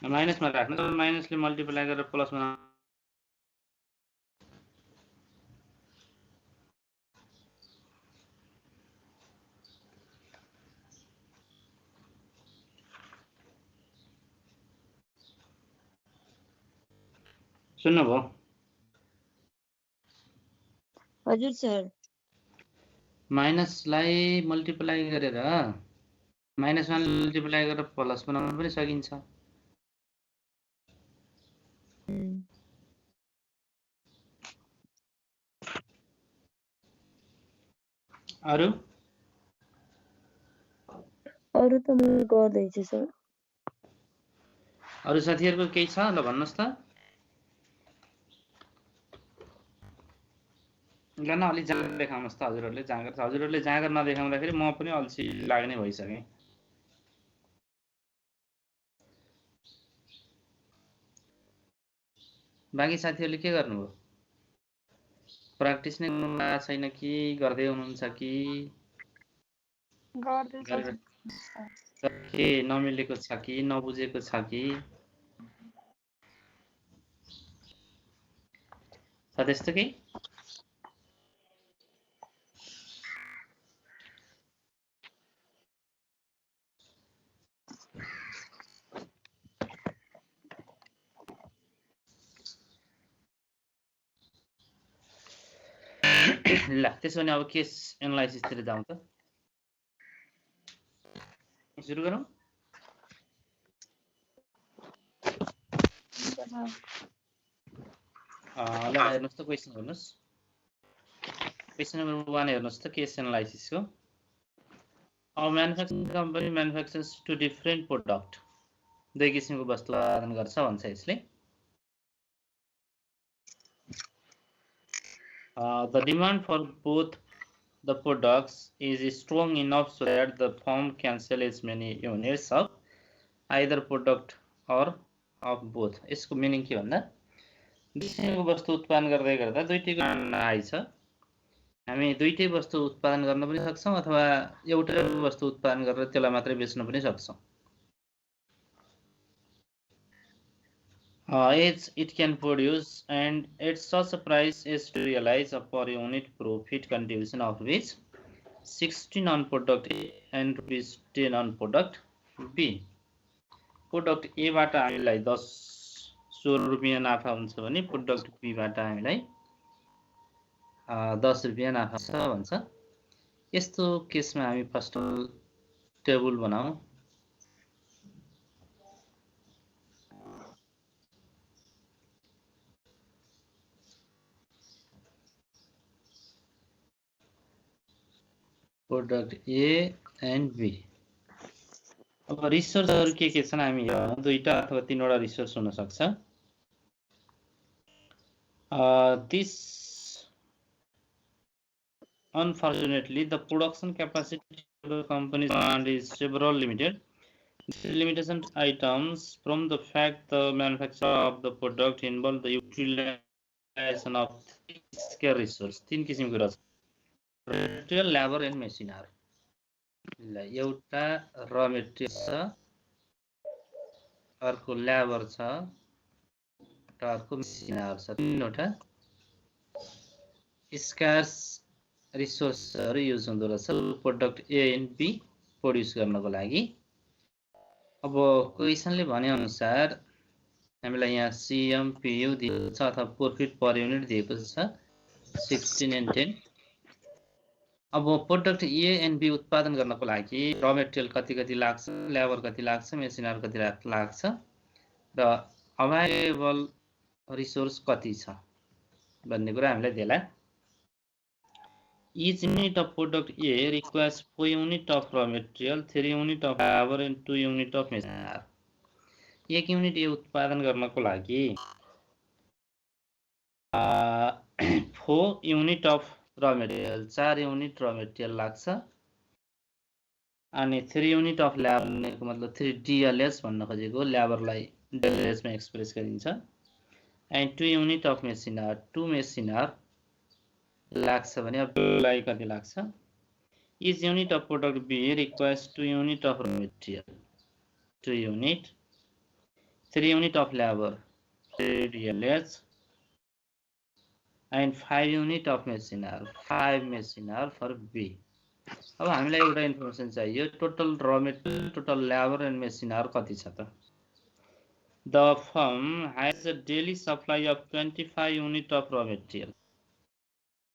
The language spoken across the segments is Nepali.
माइनसमा राख्नु, माइनसले मल्टिप्लाई गरेर प्लस बनाउनु। सुन्नुभयो? हजुर सर। माइनसलाई मल्टिप्लाई गरेर माइनसमा मल्टिप्लाई गरेर प्लस बनाउन पनि सकिन्छ। अरु अरु त म गर्दैछु सर। अरु साथीहरुको केही छ ल भन्नुस् त। ल न अलि जाँगर देखाउनुस् त हजुरहरुले जाँगर। हजुरहरुले जाँगर नदेखाउँदाखेरि म पनि अल्छी लाग्ने भइसके। बाँकी साथीहरुले के गर्नुभयो? प्र्याक्टिस नै गर्नुभएको छैन कि गर्दै हुनुहुन्छ कि? के नमिलेको छ कि नबुझेको छ कि? छ त्यस्तो के? ल त्यसो भने अब केस एनालाइसिस तिर जाउँ त। सुरु गरौँ। ल हेर्नुस् त क्वेशन हेर्नुस्। क्वेशन नम्बर 1 हेर्नुस् त केस एनालाइसिस को। A manufacturing company manufactures two different product. दुई किसिमको वस्तु उत्पादन गर्छ भन्छ यसले। The demand for both the products is strong enough so that the firm can sell as many units of either product or of both. यसको मिनिङ के भन्दा दुई किसिमको वस्तु उत्पादन गर्दै गर्दा दुईटैको आइछ। हामी दुईटै वस्तु उत्पादन गर्न पनि सक्छौं अथवा एउटै वस्तु उत्पादन गरेर त्यसलाई मात्रै बेच्न पनि सक्छौं। It can produce and at such a price as to realize a per unit profit contribution of which 16 on product A and ₹10 on product B. Product A बाट हामीलाई 16 रुपैयाँ नाफा हुन्छ भने प्रोडक्ट B बाट हामीलाई 10 रुपैयाँ नाफा छ भन्छ। यस्तो केसमा हामी फर्स्ट टेबल बनाऊ। Product A and B। अब रिसोर्सहरु के छन् हामी हेरौँ। दुईटा अथवा तीनवटा रिसोर्स हुन सक्छ। This unfortunately the production capacity of the company's demand is several limited. These limitation items from the fact the manufacture of the product involve the utilization of scarce resource. तीन किसिमको रहेछ। Material, labor and machinery. ल एउटा र मेटेरियल छ, अर्को लेबर छ, अर्को मेसिनहरु छ। तीनवटा स्कार्स रिसोर्सहरु युज हुँदो रहेछ product A and B produce गर्नको लागि। अब क्वेशनले भने अनुसार हामीलाई यहाँ CMPU दिएको छ अथवा प्रॉफिट पर युनिट दिएको छ 16 एन्ड 10। अब प्रोडक्ट A एन्ड B उत्पादन गर्नको लागि र मेटेरियल कति लाग्छ, लेबर कति लाग्छ, मेसिनहरु कति लाग्छ र अवेलेबल रिसोर्स कति छ भन्ने कुरा हामीलाई देला। Each unit of product A requires 4 unit of raw material, 3 unit of labor and 2 unit of machinery. एक युनिट A उत्पादन गर्नको लागि 4 unit of raw material 4 unit raw material लाग्छ अनि 3 युनिट अफ लेबर भनेको मतलब 3 DLS भन्न खोजेको लेबरलाई DLS मा एक्सप्रेस गरिन्छ एन्ड 2 युनिट अफ मेसिनर 2 मेसिनर लाग्छ भने अब लाई कति लाग्छ। Each unit of product B requires 2 unit of raw material 2 unit, 3 unit of labor 3 DLH and 5 unit of machine hour 5 machine hour for B. अब हामीलाई एउटा इन्फर्मेसन चाहियो टोटल र material total labour and machine hour कति छ त The firm has a daily supply of 25 unit of raw material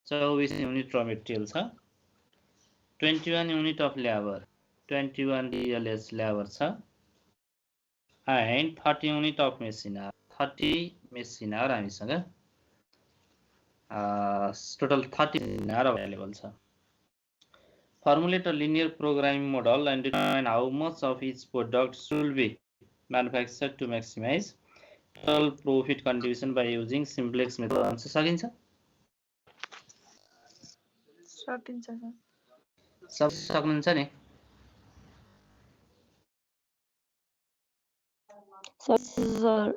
24 unit raw material छ 21 unit of labor 21 DLS labor छ and 30 unit of machine hour 30 machine hour हामीसँग total 30 machine hour available छ Formulate a linear programming model and determine how much of each product should be manufactured to maximize total profit contribution by using simplex method. सकिन्छ? सकिन्छ सर। सक्नुहुन्छ नि? सर।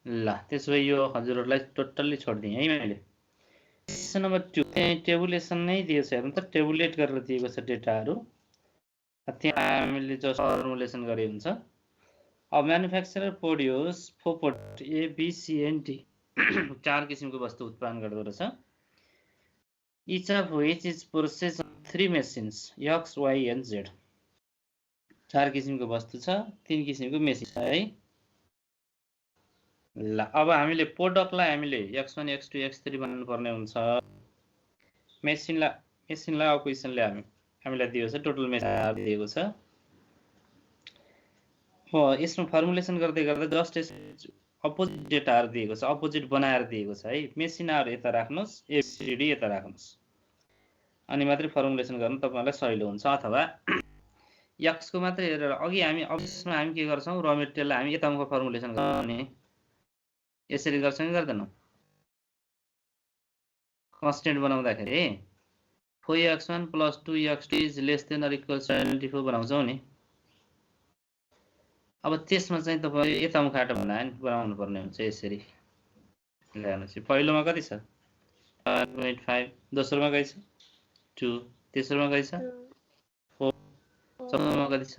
ल त्यसो भए यो हजुरहरुलाई टोटल्ली छोड्दिए है मैले। क्वेशन नम्बर 2 टेबुलेसन नै दिएको छ हेर्नु त टेबुलेट गरेर दिएको छ डेटाहरु त्यहाँ हामीले जस्ट फर्मुलेसन गरे हुन्छ अब manufacturer produce 4 product A B C and D चार किसिमको वस्तु उत्पादन गर्दो रहेछ each of which is processed on 3 machines X Y and Z चार किसिमको वस्तु छ तीन किसिमको मेसिन छ है ल अब हामीले प्रोडक्टलाई हामीले x1 x2 x3 बनाउनु पर्ने हुन्छ मेसिनलाई अब क्वेशनले हामीलाई दिएको छ टोटल मेसिन दिएको छ हो यसमा फर्मुलेसन गर्दै गर्दा जस्ट अपोजिट डेटाहरु दिएको छ अपोजिट बनाएर दिएको छ है मेसिनहरु यता राख्नुस् एबीसीडी यता राख्नुस् अनि मात्रै फर्मुलेसन गर्न तपाईलाई सजिलो हुन्छ अथवा x को मात्रै हेरेर अघि हामी अफिसमा हामी के गर्छौं र मेटेरियललाई हामी यतामुख फर्मुलेसन गर्ने यसरी गर्छौं गर्दैनौं कन्स्टेन्ट बनाउँदाखेरि 4x1 + 2x2 is less than or equal to 24 बनाउँछौं नि अब त्यसमा चाहिँ तपाई यतामुखबाट बनाउनु पर्ने हुन्छ यसरी ल्याउनुस् पहिलोमा कति छ 1.5 दोस्रोमा कति छ 2 तेस्रोमा कति छ 4 चौथोमा कति छ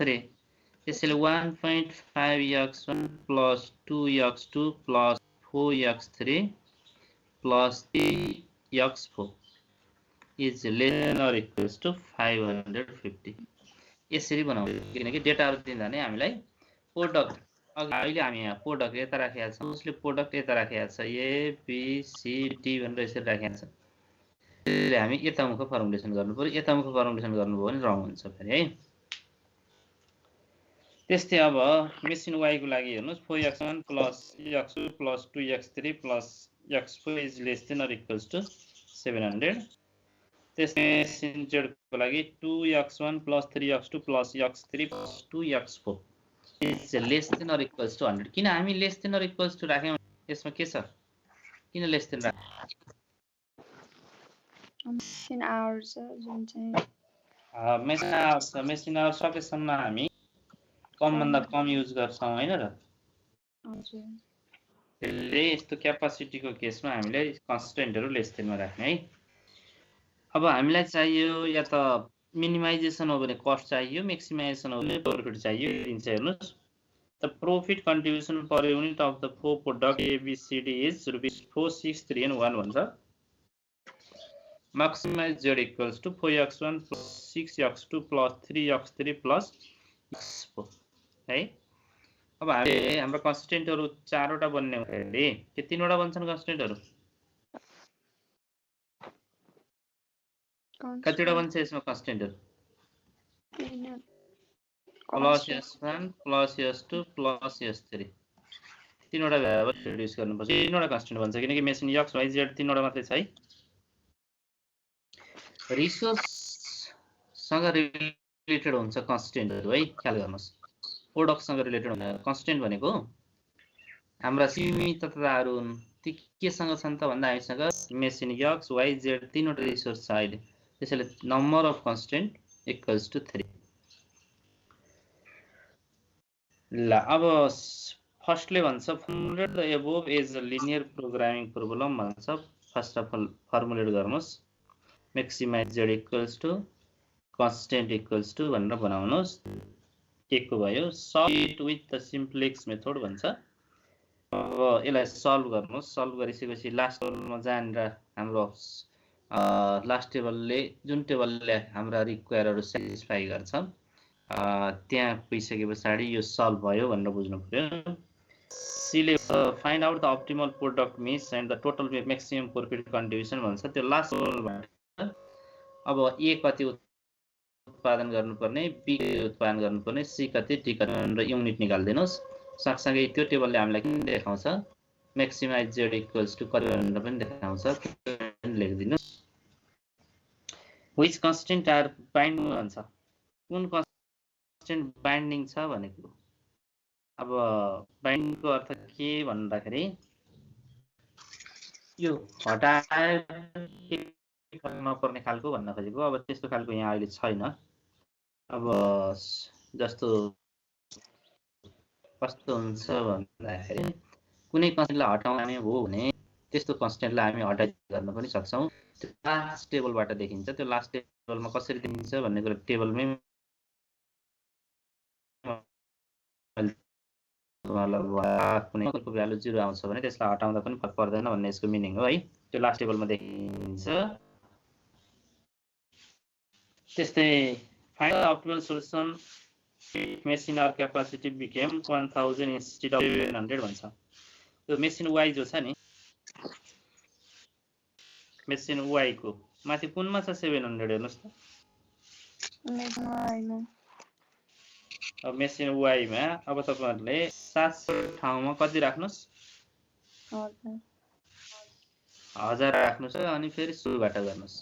3 त्यसैले 1.5x1 + 2x2 + 4x3 + 3x4 is less than or equals to 550 यसरी बनाउँछौं किनकि डेटाहरु दिँदा नै हामीलाई प्रोडक्ट अहिले हामी यहाँ प्रोडक्ट यता राखेका छौं उसले प्रोडक्ट यता राखेका छ A B C D भनेर यसरी राखेका छ त्यसले हामी यतामुख फर्मुलेसन गर्नुपर्यो यतामुख फर्मुलेसन गर्नुभयो भने रङ हुन्छ फेरि है त्यस्तै अब मेसिन Y को लागि हेर्नुस् 4x1 + x2 + 2x3 + x4 is less than or equals to 700 त्यस्तै मेसिन Z को लागि 2x1 + 3x2 + x3 + 2x4 is less than or equals to 100 किन हामी less than or equals to राख्यौं यसमा के छ किन लेस देन राख्यौं मेसिन आवर्स जुन चाहिँ मेसिन आवर सकेसम्म हामी कम भन्दा कम युज गर्छौं हैन र हजुर त्यसले यस्तो क्यापासिटीको केसमा हामीले कन्स्टेन्टहरु लेस देनमा राख्ने है अब हामीलाई चाहियो या त मिनिमाइजेसन हो भने कस्ट चाहियो म्याक्सिमाइजेसन हो भने प्रॉफिट चाहियो दिन्छ हेर्नुस् the profit contribution per unit of the four product ABCD is ₹463 and 1 भन्छ maximize Z equals to 4x1 + 6x2 + 3x3 + x4 है अब हाम्रो कन्स्टेन्टहरु चारवटा बन्ने हुँदाखेरि के तीनवटा बन्छन् कन्स्टेन्टहरु कतिवटा बन्छ यसमा कन्स्टेन्टहरु +s1 +s2 +s3 तीनवटा भ्यारिएबल रिड्युस गर्नुपर्छ तीनवटा कन्स्टेन्ट बन्छ किनकि मेसिन x y z तीनवटा मात्रै छ है रिसोर्स सँग रिलेटेड हुन्छ कन्स्टेन्टहरु है ख्याल गर्नुस् प्रोडक्ट सँग रिलेटेड हुन्छ कन्स्टेन्ट भनेको हाम्रा सीमितताहरु हुन् ती केसँग छन् त भन्दा हामीसँग मेसिन x y z तीनवटा रिसोर्स छ अहिले त्यसैले number of constant equals to 3 ल अब फर्स्टले भन्छ formulate the above as a linear programming problem भन्छ फर्स्ट अफ अल फर्मुलेट गर्नुस् maximize Z equals to constant equals to भनेर बनाउनुस् 1 को भयो। Solve with the simplex method भन्छ। अब यसलाई सल्भ गर्नुहोस्। सल्भ गरिसकेपछि लास्ट टेबलमा जानेर हाम्रो लास्ट टेबलले जुन टेबलले हाम्रा रिक्वायरहरू सेटिस्फाई गर्छ त्यहाँ पुगिसके पछाडि यो सल्भ भयो भनेर बुझ्नु पर्यो। सीले find out the optimal product mix and the total maximum profit contribution भन्छ। त्यो लास्ट टेबलबाट अब ए कति उत्पादन गर्नुपर्ने, बी कति उत्पादन गर्नुपर्ने, सी कति, डी कति र युनिट निकाल्दिनुहोस्। सँगसँगै त्यो टेबलले हामीलाई के देखाउँछ, म्याक्सिमाइज जेड इक्वल्स टु कति भनेर पनि देखाउँछ। लेखिदिनुहोस्। व्हिच कन्स्टेन्ट आर बाइन्डिङ भन्छ। कुन कन्स्टेन्ट बाइन्डिङ छ भनेको। अब बाइन्डिङको अर्थ के भन्दाखेरि यो हटाएर नपर्ने खालको भन्न खोजेको। अब त्यस्तो खालको यहाँ अहिले छैन। अब जस्तो कस्तो हुन्छ भन्दाखेरि कुनै कन्स्टेन्टलाई हटाउने हो भने त्यस्तो कन्स्टेन्टलाई हामी हटाइ गर्न पनि सक्छौँ। त्यो लास्ट टेबलबाट देखिन्छ। त्यो लास्ट टेबलमा कसरी देखिन्छ भन्ने कुरा टेबलमै कुनै भ्यालु 0 आउँछ भने त्यसलाई हटाउँदा पनि फरक पर्दैन भन्ने यसको मिनिङ हो है। त्यो लास्ट टेबलमा देखिन्छ। त्यस्तै find the optimal solution machine R capacity became 1000 instead of 700 भन्छ। त्यो मेसिन वाइ जो छ नि, मेसिन वाइ को माथि कुनमा छ 700 हेर्नुस् त। अब मेसिन वाइ मा अब तपाईहरुले 700 ठाउँमा कति राख्नुस्, 1000 राख्नुस् अनि फेरि सुरुबाट गर्नुस्।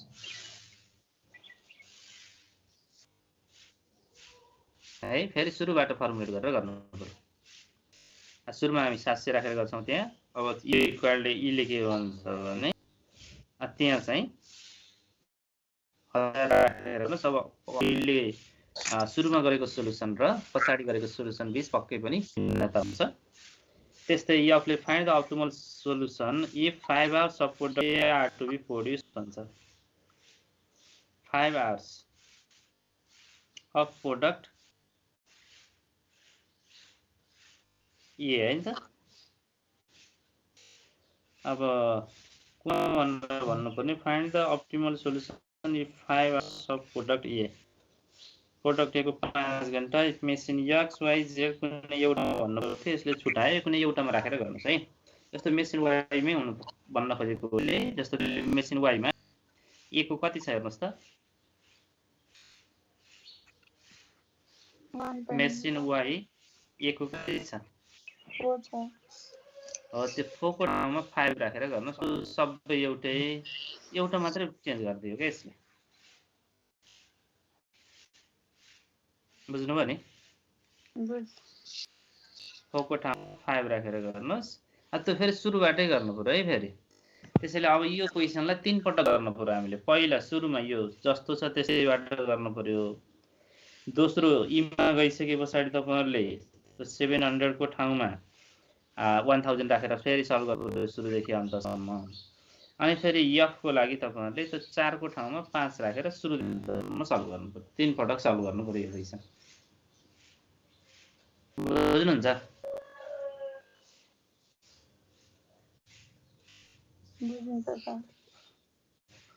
है फेरि सुरुबाट फर्मुलेट गरेर गर्नु पर्यो। सुरुमा हामी 700 राखेर गर्छौं त्यहाँ। अब यो इक्वलले ई ले के भन्छ भने त्यहाँ चाहिँ 1000 राखेर गर्नुस्। अब अहिले सुरुमा गरेको सोलुसन र पछाडी गरेको सोलुसन बीच पक्कै पनि भिन्नता हुन्छ। त्यस्तै यफले find the optimal solution if 5 hours of product A are to be produced भन्छ। 5 आवर्स अफ प्रोडक्ट ए हैन त। अब कुन भन्नुपर्ने find the optimal solution if 5 hours of product A. Product ए को 5 घण्टा मेसिन एक्स वाइ जेड कुनै एउटा भन्नु थियो। यसले छुटायो कुनै एउटामा राखेर गर्नुस् है। जस्तो मेसिन वाइ मै हुनु भन्न खोजेकोले जस्तो मेसिन वाइ मा ए को कति छ हेर्नुस् त। मेसिन वाइ ए को कति छ, 4 छ। हो त्यो 4 को ठाउँमा 5 राखेर गर्नुस्। सबै एउटा मात्रै चेन्ज गर्दियो के यसले। बुझ्नु भयो नि। 4 को ठाउँमा 5 राखेर गर्नुस्। त्यो फेरि सुरुबाटै गर्नु पर्यो है फेरि। त्यसैले अब यो क्वेशनलाई 3 पटक गर्नु पर्यो हामीले। पहिला सुरुमा यो जस्तो छ त्यसैबाट गर्नु पर्यो। दोस्रो इमा गइसके पछाडी तपाईहरुले 700 को ठाउँमा 1000 राखेर फेरि सल्भ गर्नु पर्यो सुरुदेखि अन्तसम्म। अनि फेरि एफ को लागि तपाईहरुले त्यो 4 को ठाउँमा 5 राखेर सुरुदेखि सल्भ गर्नु पर्यो। 3 पटक सल्भ गर्नु पर्यो यो क्वेशन। बुझ्नुहुन्छ?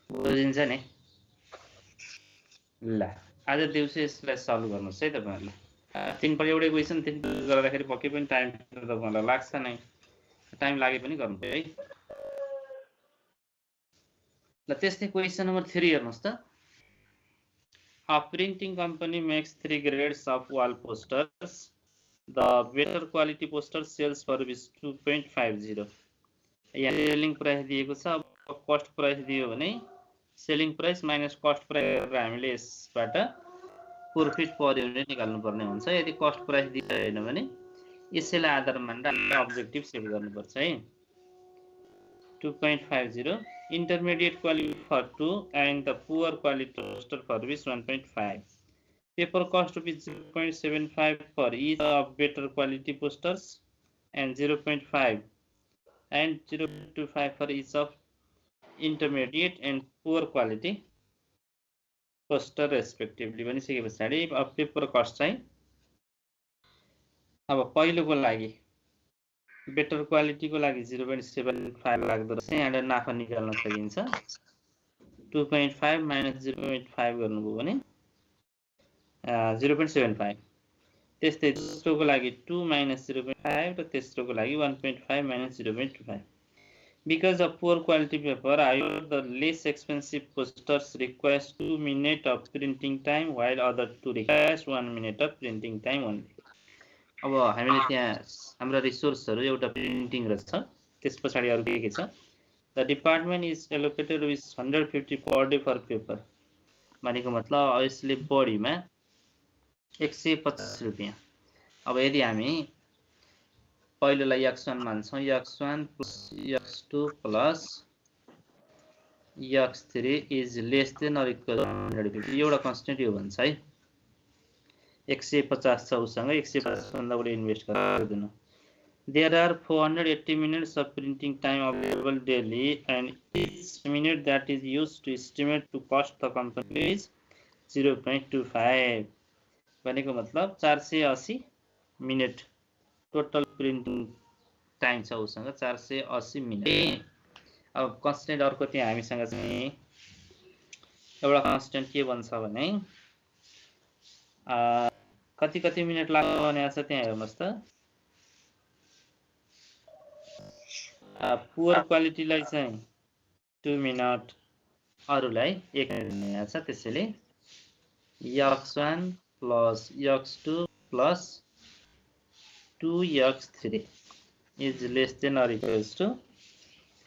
बुझिन्छ नि। ल आज दिउँसो यसलाई सल्भ गर्नुस् है तपाईहरुले। 3 पटक एउटै क्वेशन 3 पटक गर्दाखेरि पक्कै पनि टाइम तपाईहरुलाई लाग्छ नै। टाइम लागे पनि गर्नु पर्यो है। ल त्यस्तै क्वेशन नम्बर 3 हेर्नुस् त। A printing company makes 3 grades of wall posters. The better quality poster sells for ₹2.50. यहाँ सेलिङ प्राइस दिएको छ। अब कस्ट प्राइस दियो भने selling price minus cost price गरेर हामीले यसबाट प्रॉफिट पर युनिट निकाल्नु पर्ने हुन्छ। यदि कस्ट प्राइस दिएन भने यसैलाई आधार मानेर अब्जेक्टिभ सेट गर्नुपर्छ है। 2.50 intermediate quality for 2 and the poor quality poster for ₹1.5. Paper cost ₹0.75 for each of better quality posters and 0.5 and 0.25 for each of intermediate and poor quality poster respectively. भनिसके पछाडी अब पेपर कस्ट चाहिँ अब पहिलोको लागि बेटर क्वालिटीको लागि 0.75 लाग्दो रहेछ। यहाँबाट नाफा निकाल्न सकिन्छ। 2.5 माइनस 0.5 गर्नुभयो भने 0.75। त्यस्तै दोस्रोको लागि 2 माइनस 0.5 र तेस्रोको लागि 1.5 minus 0.25। Because of poor quality paper, however, the less expensive posters requires 2 minutes of printing time, while other two requires 1 minute of printing time only. अब हामीले त्यहाँ हाम्रो रिसोर्सहरु एउटा प्रिन्टिङ रहेछ, त्यस पछाडी अरु के छ? The department is allocated with 150 per day for paper. भनेको मतलब यसले बढीमा 150 रुपैयाँ। अब यदि हामी पहिलोलाई x1 मान्छौं, x1 plus x2 plus x3 is less than or equal to 150. एउटा कन्स्टेन्ट यो भन्छ है। 150 छ उसँग, 150 भन्दा बढी इन्भेस्ट गर्दैन। There are 480 minutes of printing time available daily, and each minute that is used to estimate to cost the company is 0.25. भनेको मतलब 480 मिनेट टोटल प्रिन्टिङ टाइम छ उसँग, 480 मिनेट। अब कन्स्टेन्ट अर्को त्यहाँ हामीसँग चाहिँ एउटा कन्स्टेन्ट के भन्छ भने कति मिनेट लाग्छ भनेको छ त्यहाँ हेर्नुस् त। पुअर क्वालिटीलाई चाहिँ 2 मिनेट, अरुलाई 1 मिनेट भनेको छ। त्यसैले x1 plus x2 plus 2x3 is less than or equals to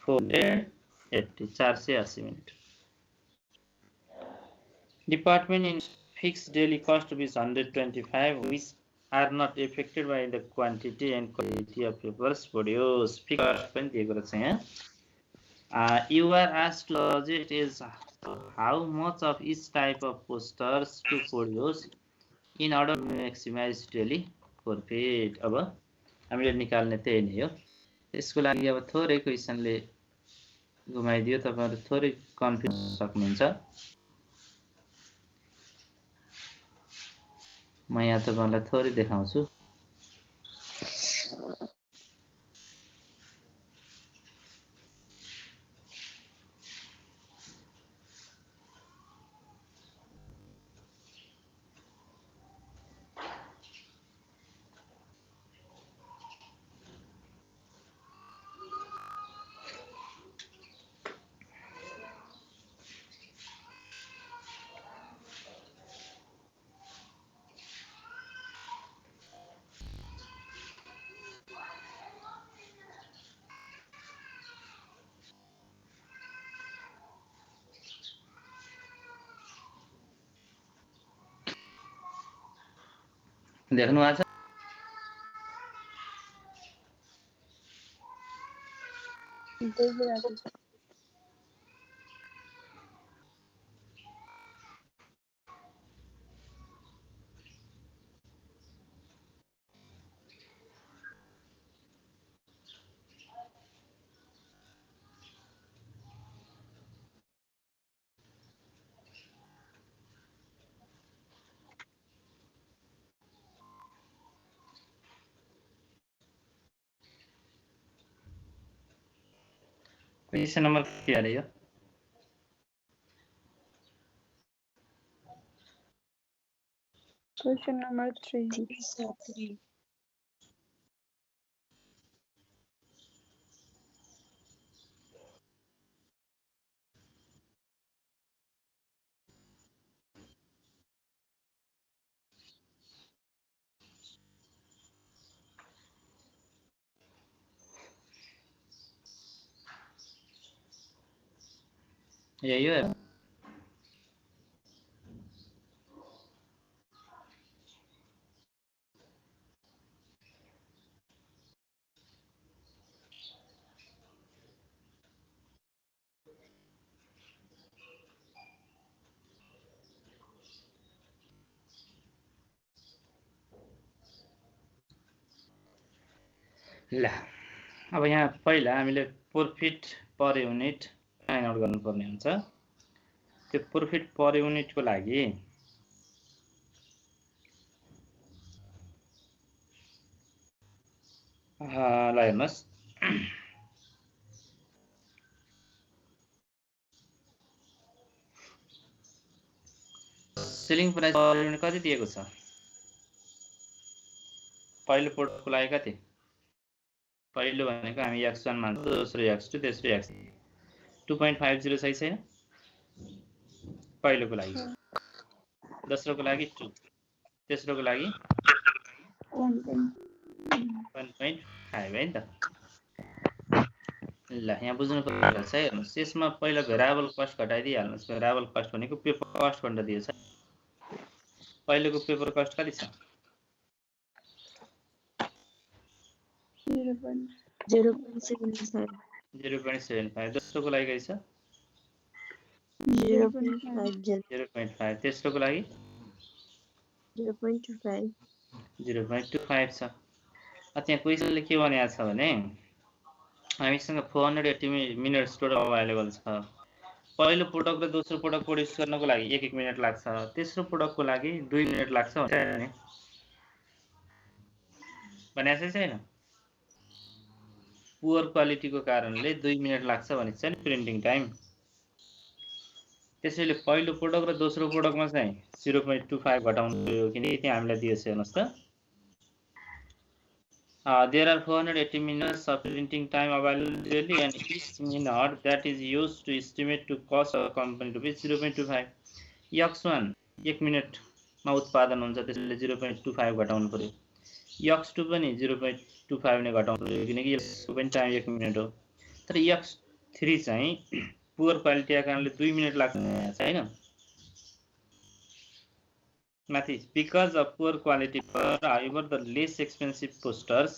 480, 480 minutes. Department in fixed daily cost is 125, which are not affected by the quantity and quality of papers produced. Fixed पनि दिएको रहेछ यहाँ। You are asked to budget is how much of each type of posters to produce in order to maximize daily profit. अब हामीले निकाल्ने त्यही नै हो। यसको लागि अब थोरै क्वेशनले घुमाइदियो, तपाईहरु थोरै कन्फ्युज सक्नुहुन्छ। म यहाँ तपाईहरुलाई थोरै देखाउँछु। देख्नु भएको छ? देखिरहेको छ। क्वेशन नंबर के अरे यो? Question number 3. यही हो। ल अब यहाँ पहिला हामीले profit per unit find out गर्नुपर्ने हुन्छ। त्यो प्रॉफिट पर युनिटको लागि ल हेर्नुहोस् सेलिङ प्राइस कति दिएको छ पहिलो प्रोडक्टको लागि कति पहिलो भनेको हामी x1 मान्छौँ दोस्रो x2 तेस्रो x3 2.50 सही छैन पहिलोको लागि दोस्रोको लागि 2 तेस्रोको लागि 1.5 है नि त ल यहाँ बुझ्नु पर्छ है हेर्नुहोस् यसमा पहिला भेरिएबल कस्ट घटाइदिइहाल्नुहोस् भेरिएबल कस्ट भनेको पेपर कस्ट भनेर दिएछ पहिलोको पेपर कस्ट कति छ 0.75 दोस्रोको लागि कति छ 0.5 तेस्रोको लागि 0.25 छ त्यहाँ क्वेसनले के भनेको छ भने हामीसँग 480 मिनट्स टोटल अभाइलेबल छ पहिलो प्रोडक्ट र दोस्रो प्रोडक्ट प्रोड्युस गर्नको लागि 1-1 मिनट लाग्छ तेस्रो प्रोडक्टको लागि 2 मिनट लाग्छ भनेको छैन पुअर क्वालिटीको कारणले 2 मिनट लाग्छ भनेको छ नि प्रिन्टिङ टाइम त्यसैले पहिलो प्रोडक्ट र दोस्रो प्रोडक्टमा चाहिँ 0.25 घटाउनु पर्यो किनकि त्यहाँ हामीलाई दिएछ हेर्नुहोस् त there are 480 minutes of printing time available daily and each minute that is used to estimate to cost a company rupees 0.25 x1 1 मिनेटमा उत्पादन हुन्छ त्यसले 0.25 घटाउनु पर्यो x2 पनि 0.25 नै घटाउनु पर्यो किनकि यसको पनि टाइम 1 मिनेट हो तर x3 चाहिँ पुअर क्वालिटीका कारणले 2 मिनेट लाग्छ हैन माथि because of poor quality however the less expensive posters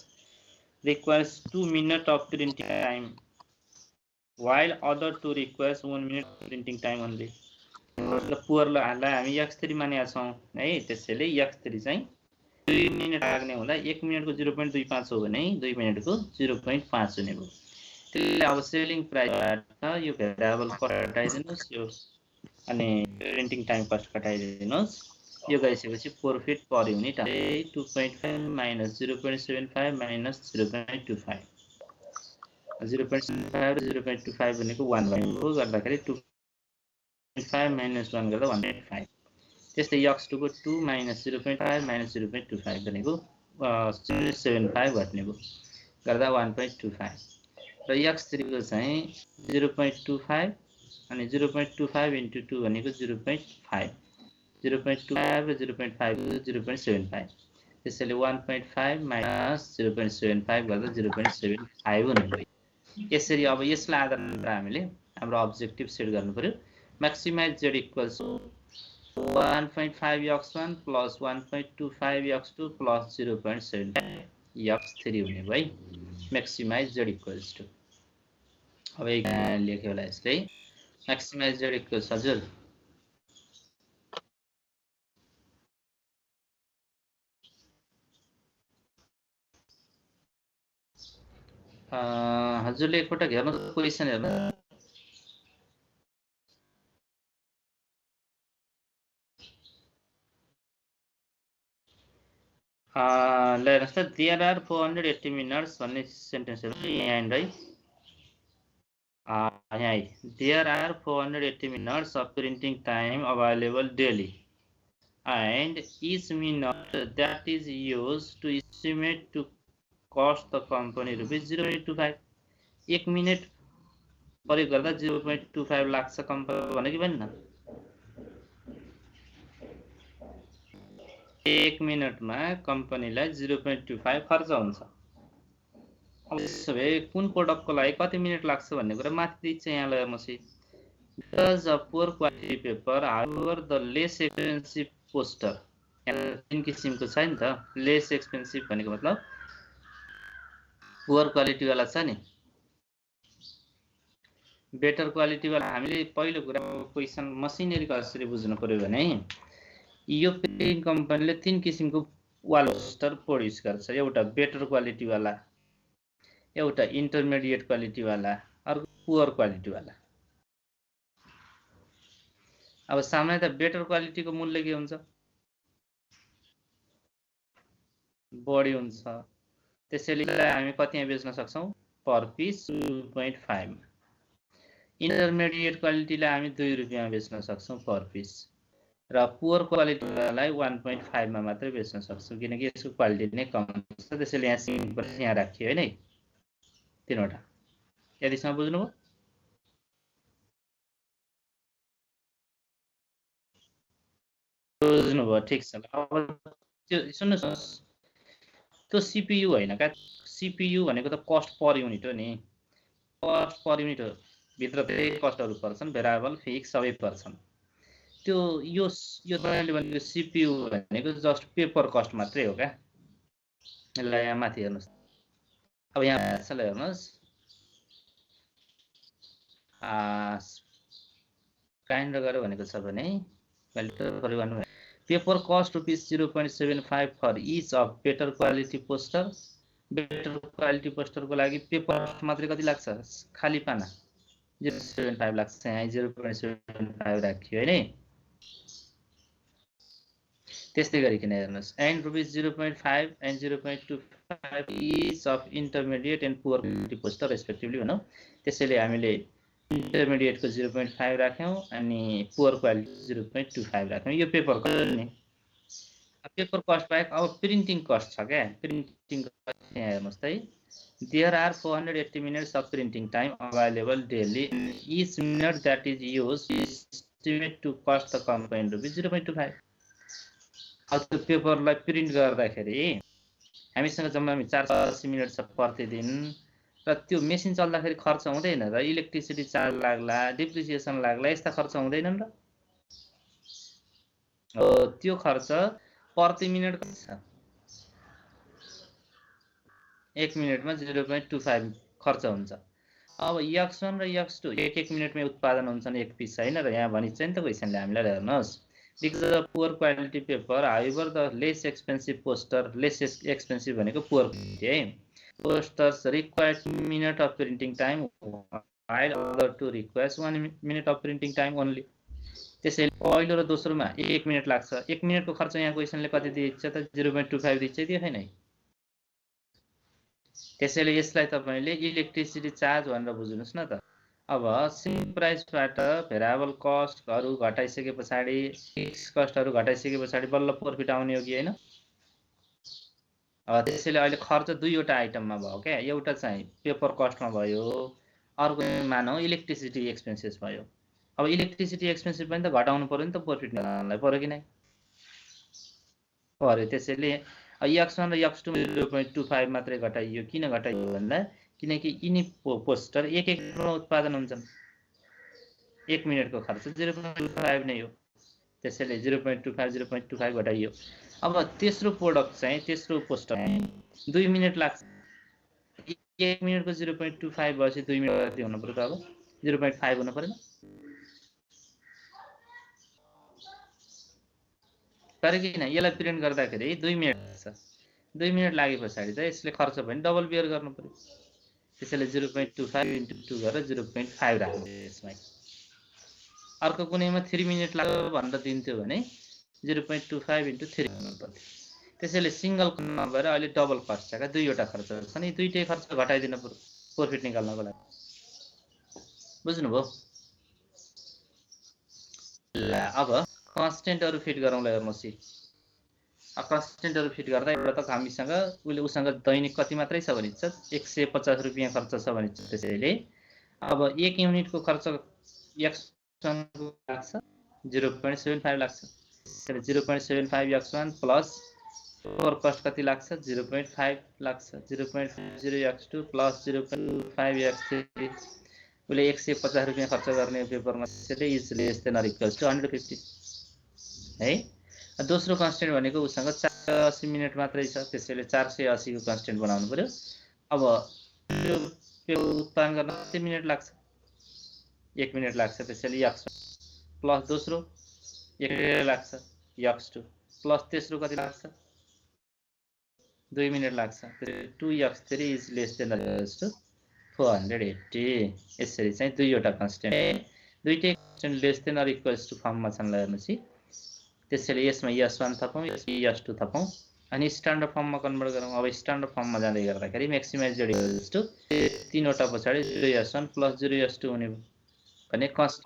requires 2 minutes of printing time while other two requires 1 minute printing time only मतलब पुअर लाई हामी x3 मानेका छौं है त्यसैले x3 चाहिँ 2 मिनेट लाग्ने हुँदा 1 मिनेटको 0.25 हो भने 2 मिनेटको 0.5 हुने भयो त्यसले अब सेलिङ प्राइसबाट यो भेरिएबल कस्ट घटाइदिनुस् यो अनि प्रिन्टिङ टाइम कस्ट घटाइदिनुस् यो गइसकेपछि profit per unit 2.5 minus 0.75 minus 0.25 0.75 र 0.25 भनेको 1 भएको गर्दाखेरि 2.5 minus 1 गर्दा 1.5 त्यस्तै x2 को 2 minus 0.5 minus 0.25 भनेको 0.75 घट्ने भयो गर्दा 1.25 र x3 को चाहिँ 0.25 अनि 0.25 into 2 भनेको 0.5 0.25 र 0.5 0.75 त्यसैले 1.5 minus 0.75 गर्दा 0.75 हुने भयो यसरी अब यसलाई आधार गरेर हामीले हाम्रो अब्जेक्टिभ सेट गर्नु पर्यो maximize z equals 1.5 x1 plus 1.25 x2 plus 0.75 x3 हुने भयो maximize z equals to अब एक लेख्यो होला यसले maximize z equals हजुर हजुरले एकपटक हेर्नु क्वेशन हेर्नु ल हेर्नुहोस् त there are 480 minutes भन्ने सेन्टेन्सहरु यहाँ है यहाँ there are 480 minutes of printing time available daily and each minute that is used to estimate to cost the company rupees 0.25 1 minute प्रयोग गर्दा 0.25 लाग्छ कम्पनी भनेको पनि न 1 मिनेटमा कम्पनीलाई 0.25 खर्च हुन्छ अब त्यसो भए कुन प्रोडक्टको लागि कति मिनेट लाग्छ भन्ने कुरा माथि दिन्छ यहाँ ल हेर्नुस् because of poor quality paper however the less expensive poster तीन किसिमको छ नि त लेस एक्सपेन्सिभ भनेको मतलब पुअर क्वालिटी वाला छ नि बेटर क्वालिटी वाला हामीले पहिलो कुरा क्वेशन मसिनरी कसरी बुझ्नु पर्यो भने यो प्रिन्टिङ कम्पनीले तीन किसिमको वाल पोस्टर प्रोड्युस गर्छ एउटा बेटर क्वालिटी वाला एउटा इन्टरमिडिएट क्वालिटी वाला अर्को पुअर क्वालिटी वाला अब सामान्यतः बेटर क्वालिटीको मूल्य के हुन्छ बढी हुन्छ त्यसैले हामी कतिमा बेच्न सक्छौं पर पिस 2.5 इन्टरमिडिएट क्वालिटीलाई हामी 2 रुपैयाँमा बेच्न सक्छौं पर पिस र पुअर क्वालिटीलाई 1.5 मा मात्रै बेच्न सक्छौं किनकि यसको क्वालिटी नै कम छ त्यसैले यहाँ सिम्पल यहाँ राखियो हैन तीनवटा यतिसम्म बुझ्नुभयो बुझ्नुभयो ठीक छ अब त्यो सुन्नुस् त्यो सीपीयू हैन का सीपीयू भनेको त कस्ट पर युनिट हो नि कस्ट पर युनिट हो भित्र धेरै कस्टहरु पर्छन् भेरिएबल फिक्स सबै पर्छन् त्यो यो तपाईँले भनेको सीपीयू भनेको जस्ट पेपर कस्ट मात्रै हो का ल यहाँ माथि हेर्नुस् अब यहाँ छ ल हेर्नुस् काइन्ड गरेर भनेको छ भने paper cost rupees 0.75 for each of better quality poster better quality poster को लागि पेपर कस्ट मात्रै कति लाग्छ खाली पाना 0.75 लाग्छ यहाँ 0.75 राखियो हैन त्यस्तै गरिकन हेर्नुस् and rupees 0.5 and 0.25 each of intermediate and poor quality poster respectively भनौं त्यसैले हामीले इन्टरमिडिएट को 0.5 राख्यौं अनि पुअर क्वालिटी 0.25 राख्यौं यो पेपर कस्ट नि पेपर कस्ट बाहेक अब प्रिन्टिङ कस्ट छ के प्रिन्टिङ कस्ट यहाँ हेर्नुस् त There are 480 minutes of printing time available daily. Each minute that is used is estimated to cost the company rupees 0.25. अब त्यो पेपरलाई प्रिन्ट गर्दाखेरि हामीसँग जम्मा 480 मिनेट छ प्रतिदिन र त्यो मेसिन चल्दाखेरि खर्च हुँदैन र इलेक्ट्रिसिटी चार्ज लाग्ला डिप्रिसिएसन लाग्ला यस्ता खर्च हुँदैनन् र त्यो खर्च प्रति मिनेट कति छ 1 मिनेटमा 0.25 खर्च हुन्छ अब x1 र x2 एक मिनेटमै उत्पादन हुन्छन् एक पिस हैन र यहाँ भनिन्छ नि त क्वेशनले हामीलाई हेर्नुस् because of poor quality paper however the less expensive poster less expensive भनेको poor quality है posters require 2 minutes of printing time while other two requires 1 minute of printing time only त्यसैले पहिलो र दोस्रोमा 1 मिनेट लाग्छ 1 मिनेटको खर्च यहाँ क्वेशनले कति दिन्छ त 0.25 दिन्छ दियो हैन त्यसैले यसलाई तपाईले इलेक्ट्रिसिटी चार्ज भनेर बुझ्नुस् न त अब सिम प्राइसबाट भेरिएबल कस्टहरु घटाइसकेपछि फिक्स कस्टहरु घटाइसकेपछि बल्ल प्रॉफिट आउने हो कि हैन त्यसैले अहिले खर्च दुईवटा आइटममा भयो के एउटा चाहिँ पेपर कस्टमा भयो अर्को मानौ इलेक्ट्रिसिटी एक्सपेन्सेस भयो अब इलेक्ट्रिसिटी एक्सपेन्सेस पनि त घटाउनु पर्यो नि त प्रॉफिट निकाल्नलाई पर्यो कि नै पर्यो त्यसैले x1 र x2 0.25 मात्रै घटाइयो किन घटाइयो भन्दा किनकि यिनी पोस्टर एक मिनेटमा उत्पादन हुन्छन् 1 मिनेटको खर्च 0.25 नै हो त्यसैले 0.25 घटाइयो अब तेस्रो प्रोडक्ट चाहिँ तेस्रो पोस्टर 2 मिनेट लाग्छ 1 मिनेटको 0.25 भएपछि 2 मिनेट कति हुनु पर्यो त अब 0.5 हुनु पर्दैन तर किन यसलाई प्रिन्ट गर्दाखेरि 2 मिनेट लाग्छ 2 मिनेट लागेपछि त यसले खर्च पनि डबल बेयर गर्नु पर्यो त्यसैले 0.25 * 2 गरेर 0.5 राख्नु यसमा अर्को कुनैमा 3 मिनेट लाग्यो भनेर दिन्थ्यो भने 0.25 * 3 गर्नु पर्यो त्यसैले सिंगल नभएर अहिले डबल कस्ट छ का दुईवटा खर्च छन् यी दुईटै खर्च घटाइदिनु पर्यो प्रॉफिट निकाल्नको लागि बुझ्नुभयो ल अब कन्स्टेन्टहरु फिट गरौँला हेर्नुस् कन्स्टेन्टहरु फिट गर्दा एउटा त हामीसँग उसँग दैनिक कति मात्रै छ भनिन्छ 150 रुपैयाँ खर्च छ भनिन्छ त्यसैले अब 1 युनिटको खर्च x1 को लाग्छ 0.75 लाग्छ त्यसैले 0.75 x1 प्लस ओभर कस्ट कति लाग्छ 0.5 लाग्छ 0.50 x2 प्लस 0.5 x3 उले 150 रुपैयाँ खर्च गर्ने पेपरमा त्यसैले is less than or equals to 150 है दोस्रो कन्स्टेन्ट भनेको उसँग 480 मिनेट मात्रै छ त्यसैले 480 को कन्स्टेन्ट बनाउनु पर्यो अब यो उत्पादन गर्न कति मिनेट लाग्छ 1 मिनेट लाग्छ त्यसैले x1 प्लस दोस्रो 1 मिनेट लाग्छ x2 प्लस तेस्रो कति लाग्छ 2 मिनेट लाग्छ त्यसैले 2x3 is less than or equals to 480 यसरी चाहिँ दुईवटा कन्स्टेन्ट दुईटै constant less than or equals to फर्ममा छन् ल हेर्नुस् त्यसैले यसमा s1 थपौं यसमा s2 थपौं अनि स्ट्यान्डर्ड फर्ममा कन्भर्ट गरौँ। अब स्ट्यान्डर्ड फर्ममा जाँदै गर्दाखेरि म्याक्सिमाइज जेड टु 3 वटा पछाडि 0s1 + 0s2 हुने भने कस्ट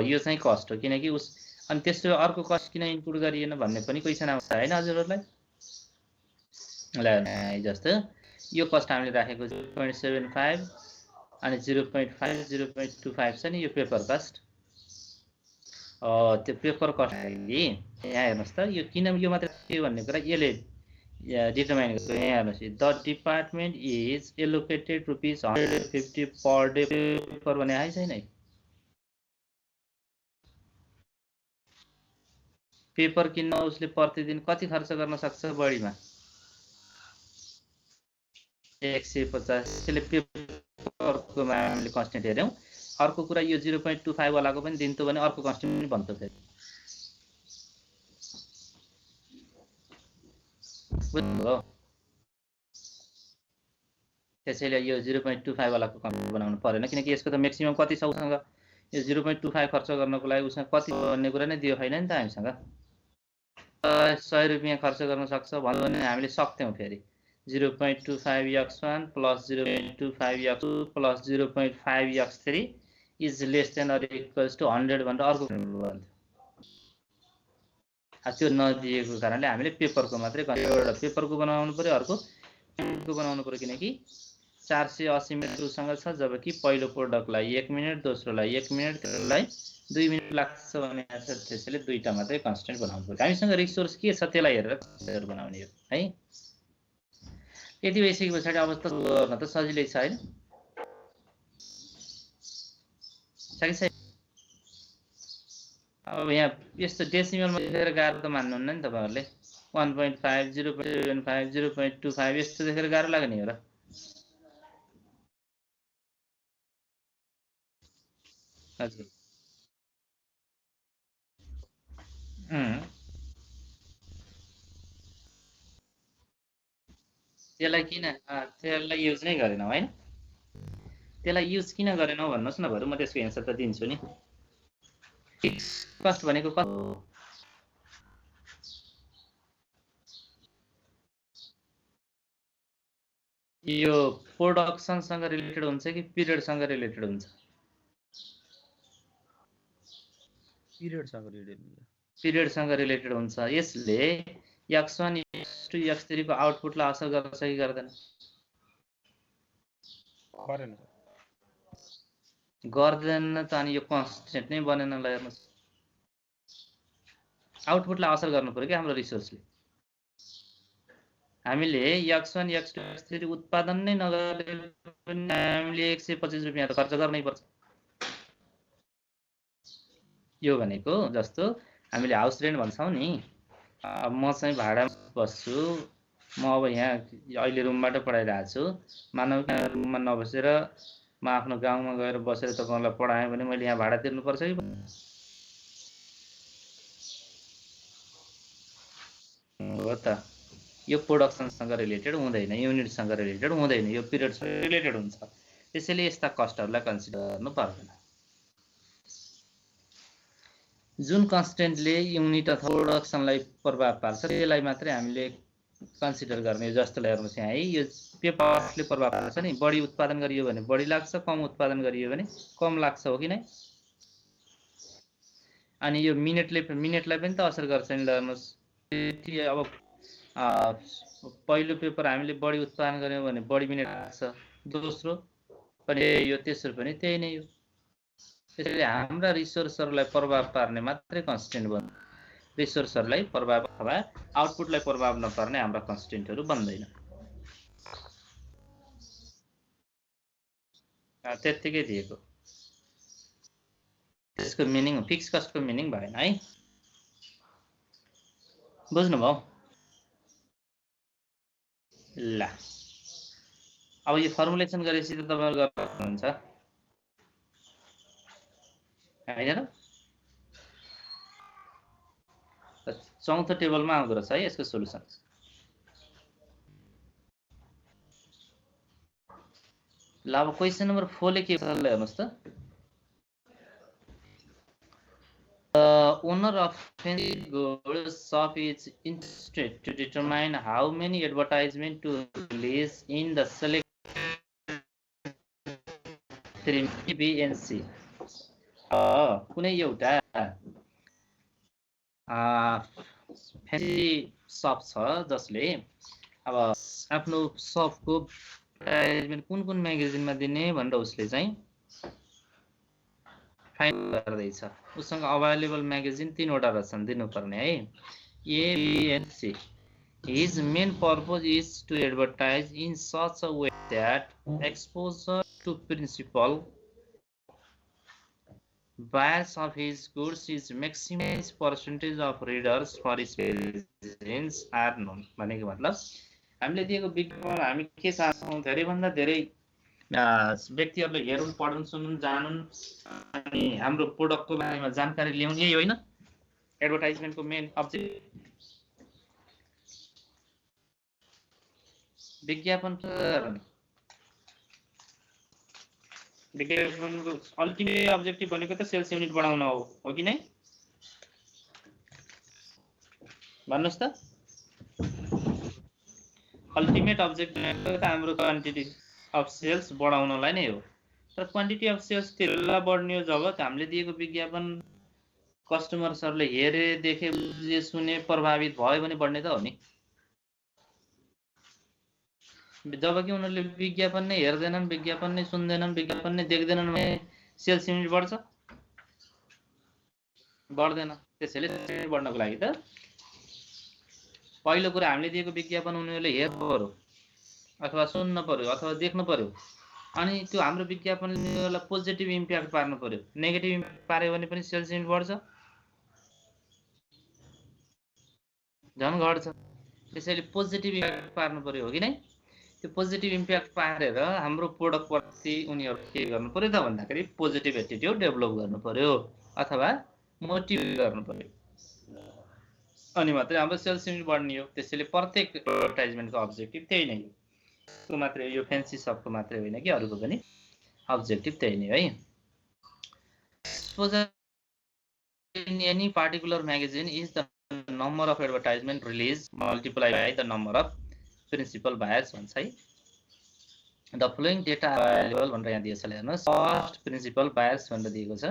यो चाहिँ कस्ट हो, किनकि उस अनि त्यसो अर्को कस्ट किन इन्क्लुड गरिएन भन्ने पनि क्वेसन आउँछ हैन हजुरहरुलाई। ल जस्तो यो कस्ट हामीले राखेको 0.75 अनि 0.5 0.25 छ नि यो पेपर कस्ट। त्यो पेपर कस्ट लागि यहाँ हेर्नुस् त यो किन यो मात्र के भन्ने कुरा यसले डिटरमाइन गर्छ। यहाँ हेर्नुस् the department is allocated ₹150 per day paper भने है छैन। पेपर किन्न उसले प्रतिदिन कति खर्च गर्न सक्छ बढीमा 150। त्यसले पेपरको हामीले कन्स्टेन्ट हेर्यौं। अर्को कुरा यो 0.25 वालाको पनि दिन्थ्यो भने अर्को कन्स्टेन्ट पनि बन्थ्यो फेरि। बुझ्नुभयो? त्यसैले यो 0.25 वालाको कन्स्टेन्ट बनाउनु परेन, किनकि यसको त म्याक्सिमम कति छ उसँग। यो 0.25 खर्च गर्नको लागि उसँग कति भन्ने कुरा नै दियो हैन नि त हामीसँग। 100 रुपैयाँ खर्च गर्न सक्छ भन्यो भने हामीले सक्थ्यौं फेरि 0.25x1 + 0.25x2 + 0.5x3 is less than or equals to 100 भनेर अर्को भन्थ्यो। त्यो नदिएको कारणले हामीले पेपरको मात्रै एउटा पेपरको बनाउनु पर्यो, अर्को को बनाउनु पर्यो, किनकि 480 मिनेट उसँग छ, जबकि पहिलो प्रोडक्टलाई 1 मिनेट, दोस्रोलाई 1 मिनेट, त्यसलाई 2 मिनेट लाग्छ भने त्यसैले दुईटा मात्रै कन्स्टेन्ट बनाउनु पर्यो। हामीसँग रिसोर्स के छ त्यसलाई हेरेर कन्स्टेन्ट बनाउने हो है। यति भइसके पछाडि अब त गर्न त सजिलै छ हैन। अब यहाँ यस्तो डेसिमलमा लेखेर गाह्रो त मान्नुहुन्न नि तपाईहरुले। 1.5 0.75 0.25 यस्तो देखेर गाह्रो लाग्ने हो र। हजुर त्यसलाई युज नै गरेनौ हैन। त्यसलाई युज किन गरेनौ भन्नुस् न, बरु म त्यसको एन्सर त दिन्छु नि। फिक्स कस्ट भनेको कति हो? यो प्रोडक्सन सँग रिलेटेड हुन्छ कि पिरियड सँग रिलेटेड हुन्छ? पिरियड सँग रिलेटेड हुन्छ। पिरियड सँग रिलेटेड हुन्छ। यसले x1 x2 x3 को आउटपुटलाई असर गर्छ कि गर्दैन? गर्दैन त अनि यो कन्स्टेन्ट नै बनेन। ल हेर्नुस् आउटपुटलाई असर गर्नु पर्यो कि हाम्रो रिसोर्सले। हामीले x1 x2 x3 उत्पादन नै नगरे पनि हामीले 125 रुपैयाँ त खर्च गर्नै पर्छ। यो भनेको जस्तो हामीले हाउस रेन्ट भन्छौं नि। म चाहिँ भाडामा बस्छु, म अब यहाँ अहिले रुमबाट पढाइरहेको छु। मानव रुममा नबसेर म आफ्नो गाउँमा गएर बसेर तपाईहरुलाई पढाएँ भने मैले यहाँ भाडा तिर्नु पर्छ कि? हो त। यो प्रोडक्सनसँग रिलेटेड हुँदैन, युनिटसँग रिलेटेड हुँदैन, यो पिरियडसँग रिलेटेड हुन्छ। त्यसैले यस्ता कस्टहरुलाई कन्सिडर गर्नु पर्दैन। जुन कन्स्टेन्टले युनिट अथवा प्रोडक्सनलाई प्रभाव पार्छ त्यसलाई मात्रै हामीले कन्सिडर गर्ने। जस्तो हेर्नुस् यहाँ है, यो पेपरले प्रभाव पार्छ नि। बढी उत्पादन गरियो भने बढी लाग्छ, कम उत्पादन गरियो भने कम लाग्छ, हो कि नै? अनि यो मिनेटलाई पनि त असर गर्छ नि। हेर्नुस् अब पहिलो पेपर हामीले बढी उत्पादन गर्यौं भने बढी मिनेट लाग्छ, दोस्रो पनि यो, तेस्रो पनि त्यही नै हो। त्यसैले हाम्रा रिसोर्सहरुलाई प्रभाव पार्ने मात्रै कन्स्टेन्ट बन्छ। रिसोर्सहरुलाई प्रभाव अथवा आउटपुटलाई प्रभाव नपर्ने हाम्रा कन्स्टेन्टहरु बन्दैन। त्यतिकै दिएको। त्यसको मिनिङ फिक्स कस्टको मिनिङ भएन है। बुझ्नुभयो? ल अब यो फर्मुलेसन गरेपछि त तपाईहरु गर्नुहुन्छ हैन र? चौथो टेबलमा आउँदो रहेछ है यसको सोलुसन। ल अब क्वेसन नम्बर 4 ले के छ ल हेर्नुस् त। The owner of fancy goods shop is interested to determine how many advertisements to release in the select B and C. कुनै एउटा फ्यान्सी सप छ जसले अब आफ्नो सपको एडभर्टाइजमेन्ट कुन कुन म्यागजिनमा दिने भनेर उसले चाहिँ फाइन्ड गर्दैछ। उसँग अभाइलेबल म्यागजिन 3वटा रहेछन् दिनुपर्ने है, A B and C. His main purpose is to advertise in such a way that exposure to principal buyers of his goods is maximized percentage of readers for his magazines are known। भनेको मतलब हामीले दिएको विज्ञापन हामी के चाहन्छौँ, धेरैभन्दा धेरै व्यक्तिहरूले हेरुन्, पढुन्, सुनुन्, जानुन् अनि हाम्रो प्रोडक्टको बारेमा जानकारी ल्याउन्, यही होइन एडभर्टाइजमेन्टको मेन अब्जेक्टिभ। विज्ञापनको अल्टिमेट अब्जेक्टिभ भनेको त सेल्स युनिट बढाउन हो कि नै? भन्नुस् त। अल्टिमेट अब्जेक्टिभ भनेको त हाम्रो क्वान्टिटी अफ सेल्स बढाउनलाई नै हो। तर क्वान्टिटी अफ सेल्स त्यसलाई बढ्ने हो जब हामीले दिएको विज्ञापन कस्टमर्सहरूले हेरे, देखे, बुझे, सुने, प्रभावित भयो भने बढ्ने त हो नि। जबकि उनीहरूले विज्ञापन नै हेर्दैनन्, विज्ञापन नै सुन्दैनन्, विज्ञापन नै देख्दैनन् भने सेल्स युनिट बढ्छ? बढ्दैन। त्यसैले सेल्स युनिट बढ्नको लागि त पहिलो कुरा हामीले दिएको विज्ञापन उनीहरूले हेर्नु पर्यो अथवा सुन्नु पर्यो अथवा देख्नु पर्यो, अनि त्यो हाम्रो विज्ञापनले उनीहरूलाई पोजिटिभ इम्प्याक्ट पार्नु पर्यो। नेगेटिभ इम्प्याक्ट पार्यो भने पनि सेल्स युनिट बढ्छ? झन् घट्छ। त्यसैले पोजिटिभ इम्प्याक्ट पार्नु पर्यो हो कि नै? त्यो पोजिटिभ इम्प्याक्ट पारेर हाम्रो प्रोडक्ट प्रति उनीहरू के गर्नु पर्यो त भन्दाखेरि पोजिटिभ एटिट्युड डेभलप गर्नु पर्यो अथवा मोटिभेट गर्नु पर्यो, अनि मात्रै हाम्रो सेल्स युनिट बढ्ने हो। त्यसैले प्रत्येक एडभर्टाइजमेन्टको अब्जेक्टिभ त्यही नै हो। त्यो मात्रै, यो फ्यान्सी सपको मात्रै होइन कि अरूको पनि अब्जेक्टिभ त्यही नै है। Exposure in any particular magazine is the number of advertisement release multiply by the number of principal buyers भन्छ है। द फलोइङ डेटा अभाइलेबल भनेर यहाँ दिएको छ, हेर्नुहोस्। कस्ट प्रिन्सिपल बायर्स भनेर दिएको छ।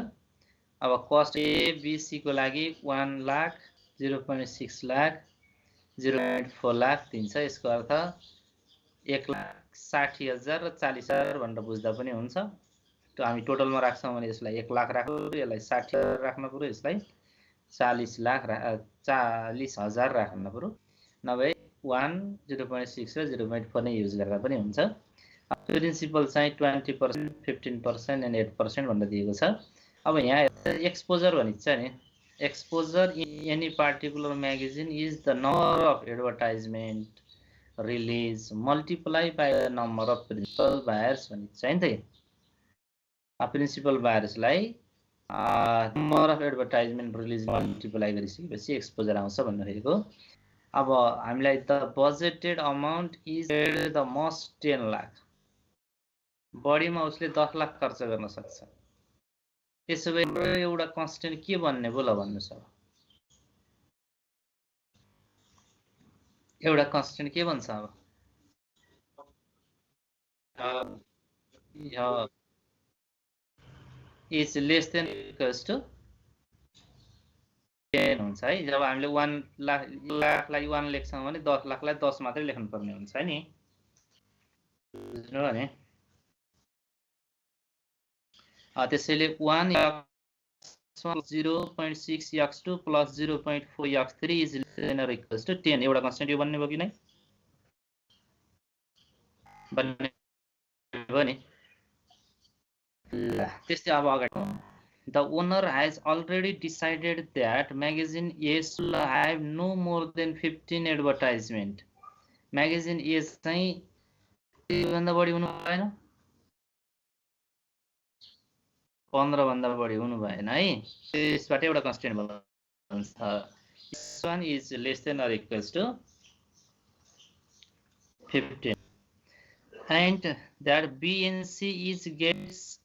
अब कस्ट एबिसी को लागि 1 लाख, 0.6 लाख, 0.4 लाख दिन्छ। यसको अर्थ 1,60,000 र 40,000 भनेर बुझ्दा पनि हुन्छ। त्यो हामी टोटलमा राख्छौँ भने यसलाई 1 लाख राख्नु पर्यो, यसलाई 60,000 राख्नु पर्यो, यसलाई 40,000 राख्नु पर्यो। नभए 1, 0.6 र 0.4 नै युज गर्दा पनि हुन्छ। प्रिन्सिपल चाहिँ 20%, 15% एन्ड 8% भनेर दिएको छ। अब यहाँ एक्सपोजर भनिन्छ नि, exposure in any particular magazine is the number of advertisement release multiply by the number of principal buyers भनिन्छ है त। प्रिन्सिपल बायर्सलाई number of advertisement release multiply गरिसकेपछि एक्सपोजर आउँछ भन्नुखेरिको। अब हामीलाई the budgeted amount is the must 10 lakh, बढीमा उसले 10 लाख खर्च गर्न सक्छ। त्यसो भए एउटा कन्स्टेन्ट के बन्ने भयो ल भन्नुहोस्। अब एउटा कन्स्टेन्ट के बन्छ? अब is less than equals to 10 हुन्छ है। जब हामीले 1 लाखलाई 1 लेख्छौँ भने 10 लाखलाई 10 मात्रै लेख्नु पर्ने हुन्छ नि, बुझ्नु भयो नि? त्यसैले 1 0.6 x2 plus 0.4 x3 is less than or equals to 10। एउटा कन्स्टेन्ट यो बन्ने भयो कि नै? बन्ने भयो नि। ल त्यस्तै अब अगाडि The owner has already decided that magazine A should have no more than 15 advertisement. Magazine A चाहिँ भन्दा बढी हुनु भएन, 15 भन्दा बढी हुनु भएन है। त्यसबाट एउटा कन्स्टेन्ट भन्छ, this one is less than or equals to 15 and that B and C is gets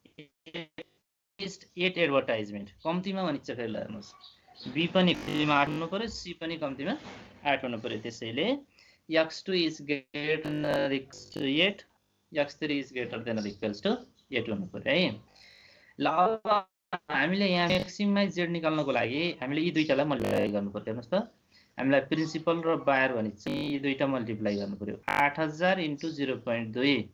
at least 8 advertisement कम्तीमा भनिन्छ। फेरि हेर्नुहोस्, बी पनि कम्तीमा 8 हुनु पर्यो, सी पनि कम्तीमा 8 हुनु पर्यो। त्यसैले x2 is greater than or equals to 8, x3 is greater than or equals to 8 हुनु पर्यो है। ल अब हामीले यहाँ म्याक्सिमाइज जेड निकाल्नको लागि हामीले यी दुईटालाई मल्टिप्लाई गर्नु पर्यो। हेर्नुहोस् त, हामीलाई प्रिन्सिपल र बायर भनेपछि यी दुईटा मल्टिप्लाई गर्नु पर्यो। 8000 इन्टु 0.2,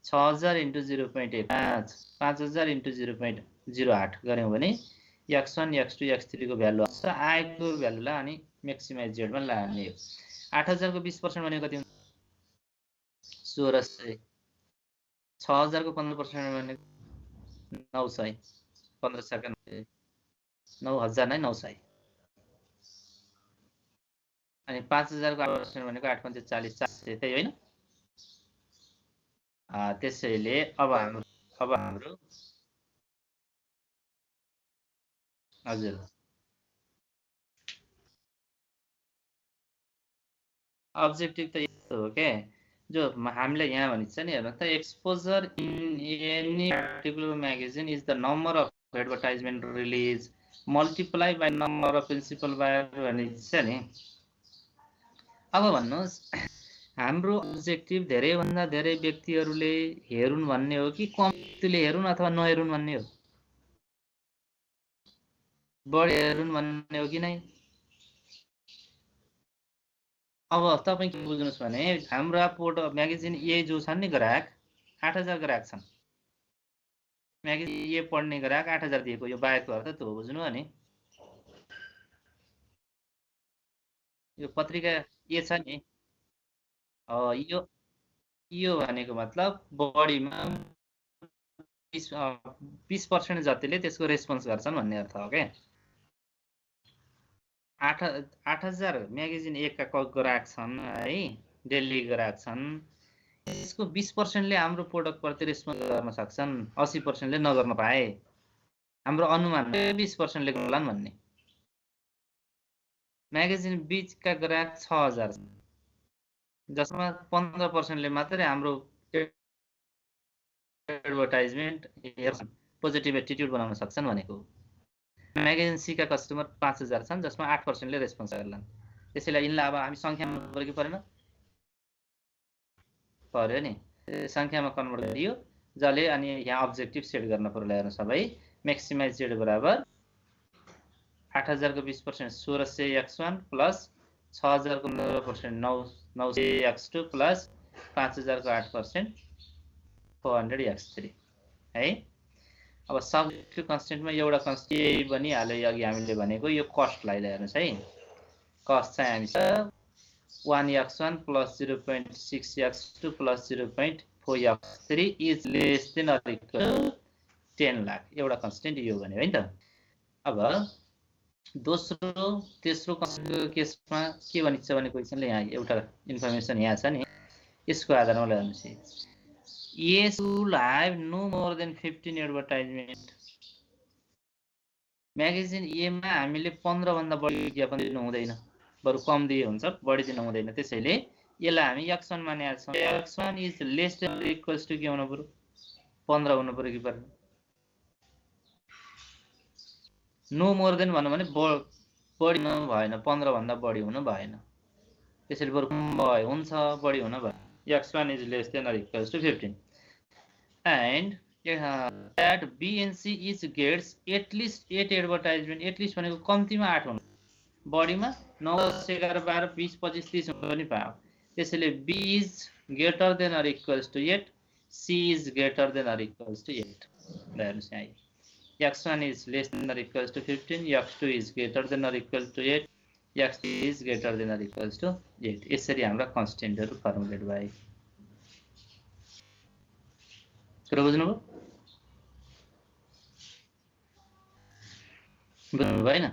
6000 इन्टु 0.15, 5000 इन्टु 0.08 गऱ्यौँ भने x1 x2 x3 को भ्यालु आउँछ। आएको भ्यालुलाई अनि म्याक्सिमाइज जेडमा लाने हो। 8000 को 20% भनेको कति हुन्छ? 1600। 6000 को 15% भनेको 900। 15 सेकेन्ड 9000 नै 900। अनि 5000 को 8% भनेको 8 पंचे 40, 400 त्यही होइन? त्यसैले अब हाम्रो हजुर अब्जेक्टिभ त यस्तो हो के, जो हामीले यहाँ भनिन्छ नि, हेर्नु त, exposure in any particular magazine is the number of advertisement release multiply by number of principal buyer भनिन्छ नि। अब भन्नुहोस्, हाम्रो अब्जेक्टिभ धेरैभन्दा धेरै व्यक्तिहरूले हेरुन् भन्ने हो कि कम व्यक्तिले हेरुन् अथवा नहेरुन् भन्ने हो? बढी हेरुन् भन्ने हो कि नै? अब तपाईं के बुझ्नुस् भने हाम्रा पोर्टल म्यागजिन ए जो छन् नि ग्राहक 8000 ग्राहक छन्। म्यागजिन ए पढ्ने ग्राहक 8000 दिएको, यो बाहेकको अर्थ त हो, बुझ्नु हो नि? यो पत्रिका ए छ नि, यो भनेको मतलब बढीमा 20% जतिले त्यसको रेस्पोन्स गर्छन् भन्ने अर्थ हो के। 8000 म्यागजिन एक का ग्राहक छन् है, डेली ग्राहक छन्। यसको 20% ले हाम्रो प्रोडक्ट प्रति रेस्पोन्स गर्न सक्छन्, 80% ले नगर्न पाए। हाम्रो अनुमान 20% ले गर्लान् भन्ने। म्यागजिन बीचका ग्राहक 6000 छन्, जसमा 15% ले मात्रै हाम्रो एडभर्टाइजमेन्ट हेर्छन्, पोजिटिभ एटिट्युड बनाउन सक्छन् भनेको। म्यागजिन सी का कस्टमर 5000 छन्, जसमा 8% ले रेस्पोन्स गर्लान्। त्यसैले यिनलाई अब हामी संख्यामा पर्यो कि परेन? पर्यो नि, संख्यामा कन्भर्ट गरियो, जसले अनि यहाँ अब्जेक्टिभ सेट गर्न पर्यो। हेर्नुस् सबै, म्याक्सिमाइज जेड बराबर 8000 को 20% 1600 x1 प्लस 6000 को 15% 900 x2 प्लस 5000 को 8% 400 x3 है। अब सब्जेक्टिभ कन्स्टेन्टमा एउटा कन्स्टेन्ट यही पनि हाल्यो, अघि हामीले भनेको यो कस्टलाई हेर्नुस् है। कस्ट चाहिँ हामी 1x1 plus 0.6 x2 plus 0.4 x3 is less than or equal to 10 lakh, एउटा कन्स्टेन्ट यो भन्यो है त। अब दोस्रो तेस्रो केसमा के भनिन्छ भने क्वेशनले यहाँ एउटा इन्फर्मेसन यहाँ छ नि, यसको आधारमा हेर्नुस्। A should have no more than 15 advertisement. Magazine A मा हामीले 15 भन्दा बढी विज्ञापन दिनु हुँदैन, बरु कम दिए हुन्छ, बढी दिनु हुँदैन। त्यसैले यसलाई हामी x1 मानेका छौं। x1 is less than equals to के हुनु पर्यो? 15 हुनु पर्यो कि परेन? नो मोर देन भन्नु भने बढी हुनु भएन, 15 भन्दा बढी हुनु भएन। त्यसैले बरु कम भए हुन्छ, बढी हुनु भएन। x1 is less than equals to 15 and that B and C is gets at least 8 advertisement. At least भनेको कम्तीमा 8 हुनु, बढीमा 9, 11, 12, 20, 25, 30 हुनु पनि पायो। त्यसैले B is greater than or equals to 8, C is greater than or equals to 8। हेर्नुस् यहाँ, x1 is less than or equals to 15, x2 is greater than or equals to 8, x3 is greater than or equals to 8। यसरी हाम्रा कन्स्टेन्टहरु फर्मुलेट भए। कुरा बुझ्नुभयो? बुझ्नु भएन?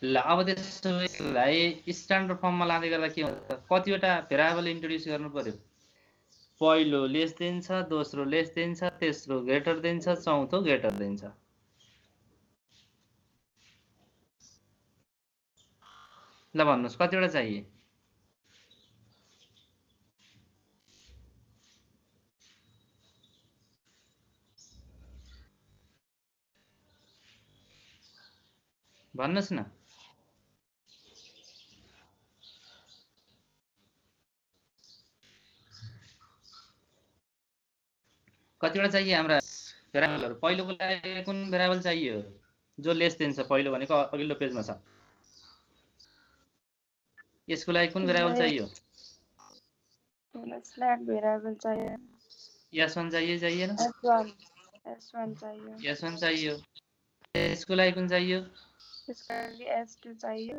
ल अब त्यसलाई स्ट्यान्डर्ड फर्ममा लाँदै गर्दा के हुन्छ? कतिवटा भेरिएबल इन्ट्रोड्युस गर्नु पर्यो? पहिलो लेस देन छ, दोस्रो लेस देन छ, तेस्रो ग्रेटर देन छ, चौथो ग्रेटर देन छ। ल भन्नुस् कतिवटा चाहिए? भन्नुहोस् न। कतिवटा चाहियो हाम्रा भेरिएबलहरु? पहिलोको लागि कुन भेरिएबल चाहियो जो लेस देन छ? पहिलो भनेको अघिल्लो पेजमा छ। यसको लागि कुन भेरिएबल चाहियो? स्ल्याग भेरिएबल चाहियो। S1 चाहियो चाहिएन? S1 चाहियो। S1 चाहियो। यसको लागि कुन चाहियो? त्यसको लागि S2 चाहियो।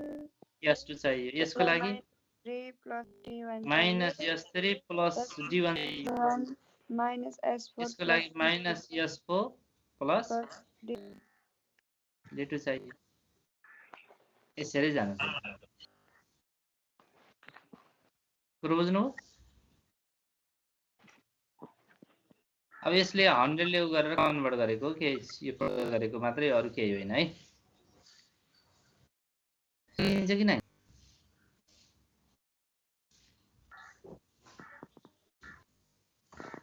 S2 चाहियो। यसको लागि -3 + D1 -S3 + D1 चाहियो। -S4 यसको लागि -S4 + D2 चाहियो। यसरी जान्छ। कुरो बुझ्नु? अब यसले 100 ले गरेर कन्भर्ट गरेको के यो प्रयोग गरेको मात्रै, अरु केही होइन है। बुझिन्छ कि नै?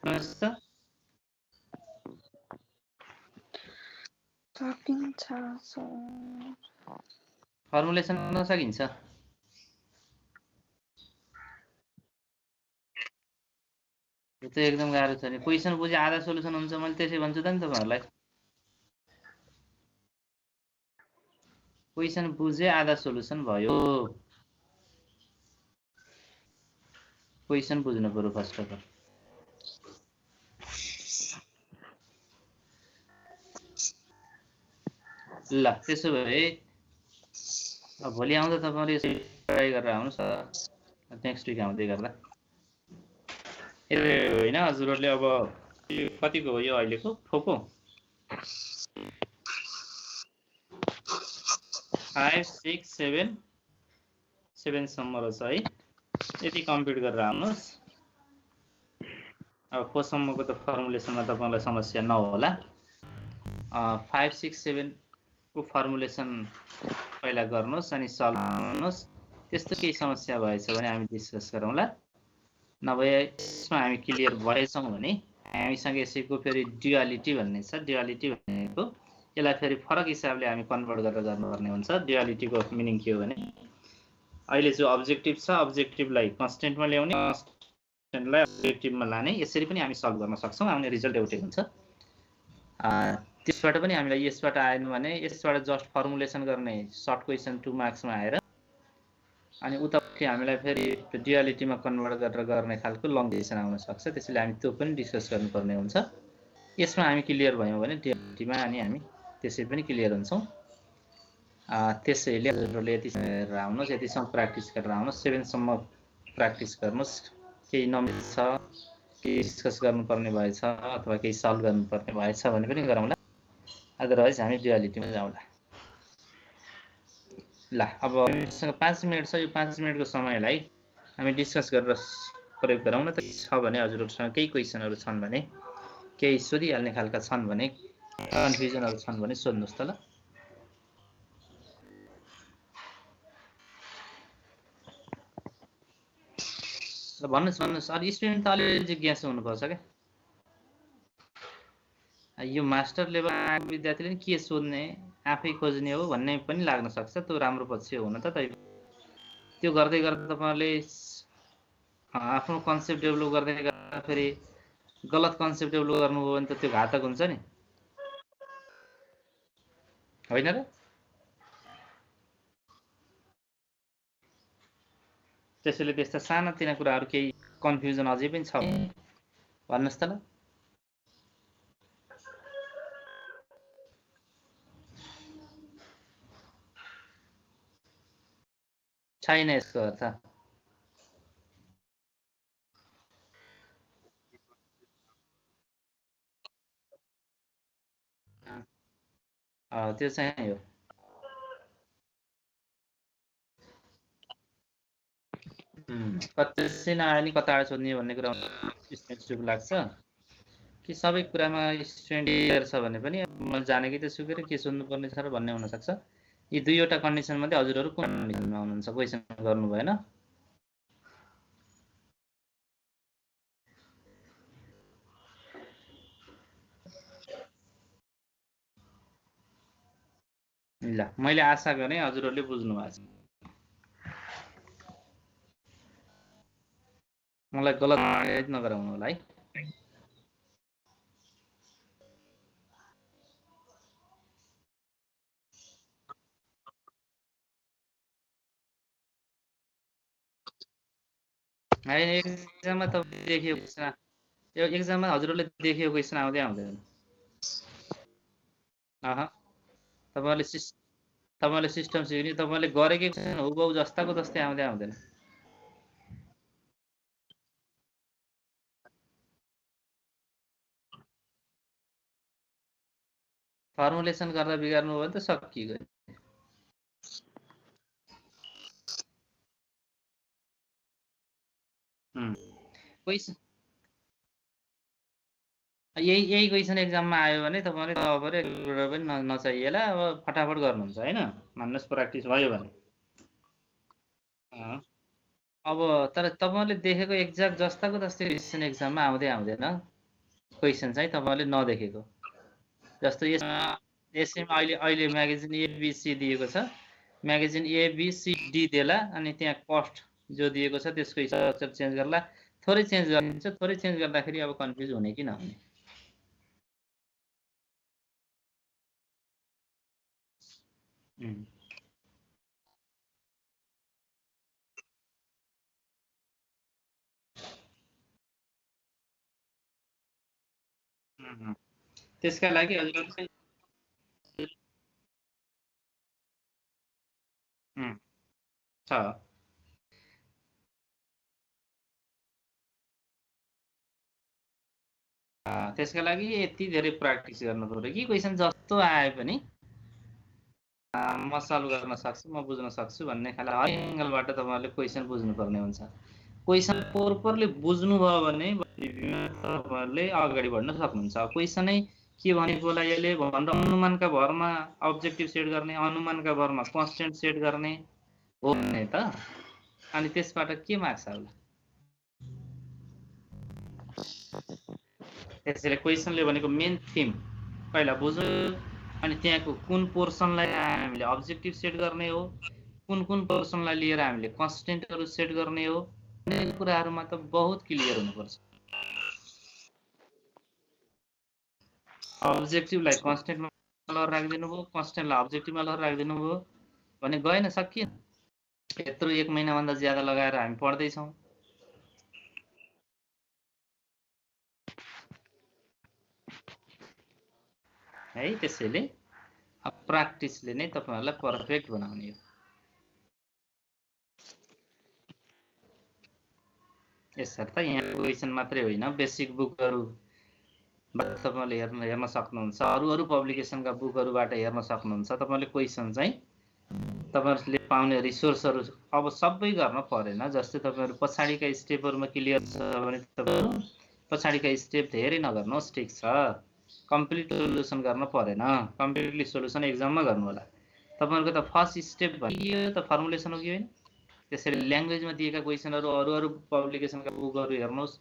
नमस्ते। सकिन्छ सर। फर्मुलेसन गर्न सकिन्छ? यो त एकदम गाह्रो छ नि। क्वेशन बुझे आधा सोलुसन हुन्छ, मैले त्यसै भन्छु त नि तपाईहरुलाई। क्वेशन बुझे आधा सोलुसन भयो। क्वेशन बुझ्नु पर्यो फर्स्ट अफ अल। ल त्यसो भए अब भोलि आउँदा तपाईहरु यसरी ट्राई गरेर आउनुस्। नेक्स्ट विक आउँदै गर्दा ए हैन हजुरहरुले अब यो कतिको हो यो अहिलेको फोको 5 6 7 सम्म रहेछ है। यति कम्प्लिट गरेर आउनुस्। अब 4 सम्मको त फर्मुलेसनमा तपाईलाई समस्या नहोला। 5 6 7 को फर्मुलेसन पहिला गर्नुस् अनि सल्भ गर्नुस्। त्यस्तो केही समस्या भएछ भने हामी डिस्कस गरौँला। नभए यसमा हामी क्लियर भएछौं भने हामीसँग यसैको फेरि ड्युअलिटी भन्ने छ। ड्युअलिटी भनेको यसलाई फेरि फरक हिसाबले हामी कन्भर्ट गरेर गर्नुपर्ने हुन्छ। ड्युअलिटीको मिनिङ के हो भने अहिले जो अब्जेक्टिभ छ, अब्जेक्टिभलाई कन्स्टेन्टमा ल्याउने, कन्स्टेन्टलाई अब्जेक्टिभमा लाने, यसरी पनि हामी सल्भ गर्न सक्छौं। आउने रिजल्ट एउटै हुन्छ। त्यसबाट पनि हामीलाई यसबाट आएन भने यसबाट जस्ट फर्मुलेसन गर्ने सर्ट क्वेशन 2 मार्क्समा आएर अनि उता हामीलाई फेरि ड्युअलिटीमा कन्भर्ट गरेर गर्ने खालको लङ क्वेशन आउन सक्छ। त्यसैले हामी त्यो पनि डिस्कस गर्नुपर्ने हुन्छ। यसमा हामी क्लियर भयौं भने ड्युअलिटीमा अनि हामी त्यसै पनि क्लियर हुन्छौं। त्यसैले हजुरहरुले यति गरेर आउनुस्, यतिसम्म प्र्याक्टिस गरेर आउनुस्। 7 सम्म प्र्याक्टिस गर्नुस्। केही नमिल्छ, केही डिस्कस गर्नुपर्ने भएछ अथवा केही सल्भ गर्नुपर्ने भएछ भने पनि गरौँला। अदरवाइज हामी ड्युअलिटीमा जाउँला। ल अब हामीसँग 5 मिनेट छ। यो 5 मिनेटको समयलाई हामी डिस्कस गरेर प्रयोग गरौँ न त। छ भने हजुरहरुसँग केही क्वेशनहरु छन् भने, केही सोधिहाल्ने खालका छन् भने, कन्फ्युजनहरु छन् भने सोध्नुस् त ल। ल भन्नुस्। अनि स्टुडेन्ट त अलिअलि जिज्ञासु हुनुपर्छ क्या। यो मास्टर लेभल आएको विद्यार्थीले नि के सोध्ने, आफै खोज्ने हो भन्ने पनि लाग्न सक्छ। त्यो राम्रो पक्ष हो हुन त। त्यो गर्दै गर्दा तपाईहरुले आफ्नो कन्सेप्ट डेभलप गर्दै गर्दा फेरि गलत कन्सेप्ट डेभलप गर्नुभयो भने त त्यो घातक हुन्छ नि, होइन र? त्यसैले त्यस्ता सानातिना कुराहरु केही कन्फ्युजन अझै पनि छ भन्नुस् त ल। छैन यसको अर्थ। त्यो चाहिँ हो। त्यसै नआए नि कताबाट सोध्ने भन्ने कुरा स्टुडेन्ट सुख लाग्छ कि सबै कुरामा स्टुडेन्ट क्लियर छ भने पनि मैले जानेकै त सुकेर के सोध्नु पर्ने छ र भन्ने हुन सक्छ। यी दुईवटा कन्डिसन मध्ये हजुरहरु कुन कन्डिसनमा हुनुहुन्छ? क्वेशन गर्नु भएन। ल मैले आशा गरेँ हजुरहरूले बुझ्नु भएको छ। मलाई गलत नगराउनु होला है। एक्जाममा त देखियो क्वेसन, यो एक्जाममा हजुरहरूले देखियो क्वेसन आउँदै आउँदैन। तपाईँहरूले सिस्टम सिक्ने, तपाईँले गरेकै क्वेसन हुबहु जस्ताको जस्तै आउँदै आउँदैन। फर्मुलेसन गर्दा बिगार्नु भयो भने त सकियो। क्वेसन यही क्वेसन एक्जाममा आयो भने तपाईँले तबबाट पनि नचाहिएला, अब फटाफट गर्नुहुन्छ होइन, मान्नुहोस् प्र्याक्टिस भयो भने। अब तर तपाईँले देखेको एक्ज्याक्ट जस्ताको जस्तै क्वेसन एक्जाममा आउँदै आउँदैन, क्वेसन चाहिँ तपाईँले नदेखेको। जस्तो यसमा अहिले म्यागजिन एबिसी दिएको छ, म्यागजिन एबिसिडी देला, अनि त्यहाँ कस्ट जो दिएको छ त्यसको स्ट्रक्चर चेन्ज गर्ला, थोरै चेन्ज गरिदिन्छ, थोरै चेन्ज गर्दाखेरि अब कन्फ्युज हुने कि नहुने। त्यसका लागि हजुरहरूले छ त्यसका लागि यति धेरै प्र्याक्टिस गर्नु पर्यो कि क्वेसन जस्तो आए पनि म सल्भ गर्न सक्छु, म बुझ्न सक्छु भन्ने खाले हर एङ्गलबाट तपाईँहरूले क्वेसन बुझ्नुपर्ने हुन्छ। क्वेसन प्रोपरली बुझ्नुभयो भने तपाईँहरूले अगाडि बढ्न सक्नुहुन्छ। क्वेसनै के भनेकोलाई यसले भनेर अनुमानका भरमा अब्जेक्टिभ सेट गर्ने, अनुमानका भरमा कन्स्टेन्ट सेट गर्ने हो भने त अनि त्यसबाट के मार्क्स आउला? त्यसैले क्वेसनले भनेको मेन थिम पहिला बुझ्नु, अनि त्यहाँको कुन पोर्सनलाई हामीले अब्जेक्टिभ सेट गर्ने हो, कुन पोर्सनलाई लिएर हामीले कन्स्टेन्टहरू सेट गर्ने हो, भन्ने कुराहरूमा त बहुत क्लियर हुनुपर्छ। अब्जेक्टिभलाई कन्स्टेन्टमा लहर राखिदिनु भयो, कन्स्टेन्टलाई अब्जेक्टिभमा लहर राखिदिनु भयो भने गएन, सकिएन। यत्रो 1 महिनाभन्दा ज्यादा लगाएर हामी पढ्दैछौँ। है त्यसैले अब प्र्याक्टिसले नै तपाईँहरूलाई पर्फेक्ट बनाउने हो। यसर्थ यहाँ क्वेसन मात्रै होइन, बेसिक बुकहरू तपाईँले हेर्न सक्नुहुन्छ, अरू पब्लिकेसनका बुकहरूबाट हेर्न सक्नुहुन्छ। तपाईँले क्वेसन चाहिँ तपाईँहरूले पाउने रिसोर्सहरू अब सबै गर्न परेन। जस्तै तपाईँहरू पछाडिका स्टेपहरूमा क्लियर छ भने तपाईँहरू पछाडिका स्टेप धेरै नगर्नुहोस्, ठिक छ। कम्प्लिट सोल्युसन गर्न परेन, कम्प्लिटली सोल्युसन एक्जाममा गर्नु होला। तपाईँहरूको त फर्स्ट स्टेप भनियो त फर्मुलेसन हो कि होइन? त्यसैले ल्याङ्ग्वेजमा दिएका क्वेसनहरू अरू पब्लिकेसनका बुकहरू हेर्नुहोस्,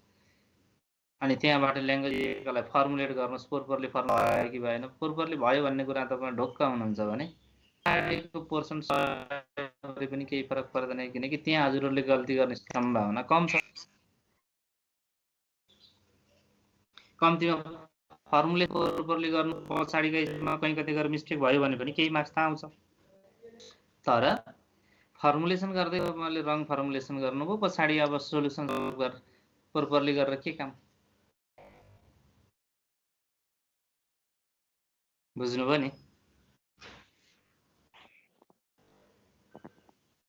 अनि त्यहाँबाट ल्याङ्ग्वेज दिएकालाई फर्मुलेट गर्नुहोस्। प्रोपरली फर्मुला भयो कि भएन, प्रोपरली भयो भन्ने कुरा तपाईँ ढुक्क हुनुहुन्छ भने पोर्सन पनि केही फरक पर्दैन, किनकि त्यहाँ हजुरहरूले गल्ती गर्ने सम्भावना कम छ। कम्तीमा फर्मुलेट प्रोपरली गर्नु, पछाडिका कहीँ कतै गएर मिस्टेक भयो भने पनि केही मार्क्स त आउँछ। तर फर्मुलेसन गर्दै तपाईँले रङ फर्मुलेसन गर्नुभयो, पछाडि अब सोल्युसन प्रोपरली गरेर के काम? बुझ्नुभयो नि?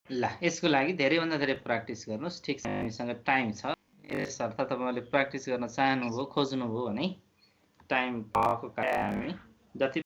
ल यसको लागि धेरैभन्दा धेरै प्र्याक्टिस गर्नुहोस्, ठिक छ। हामीसँग टाइम छ, यसर्थ तपाईँले प्र्याक्टिस गर्न चाहनुभयो, खोज्नुभयो भने टाइम पाएको हामी जति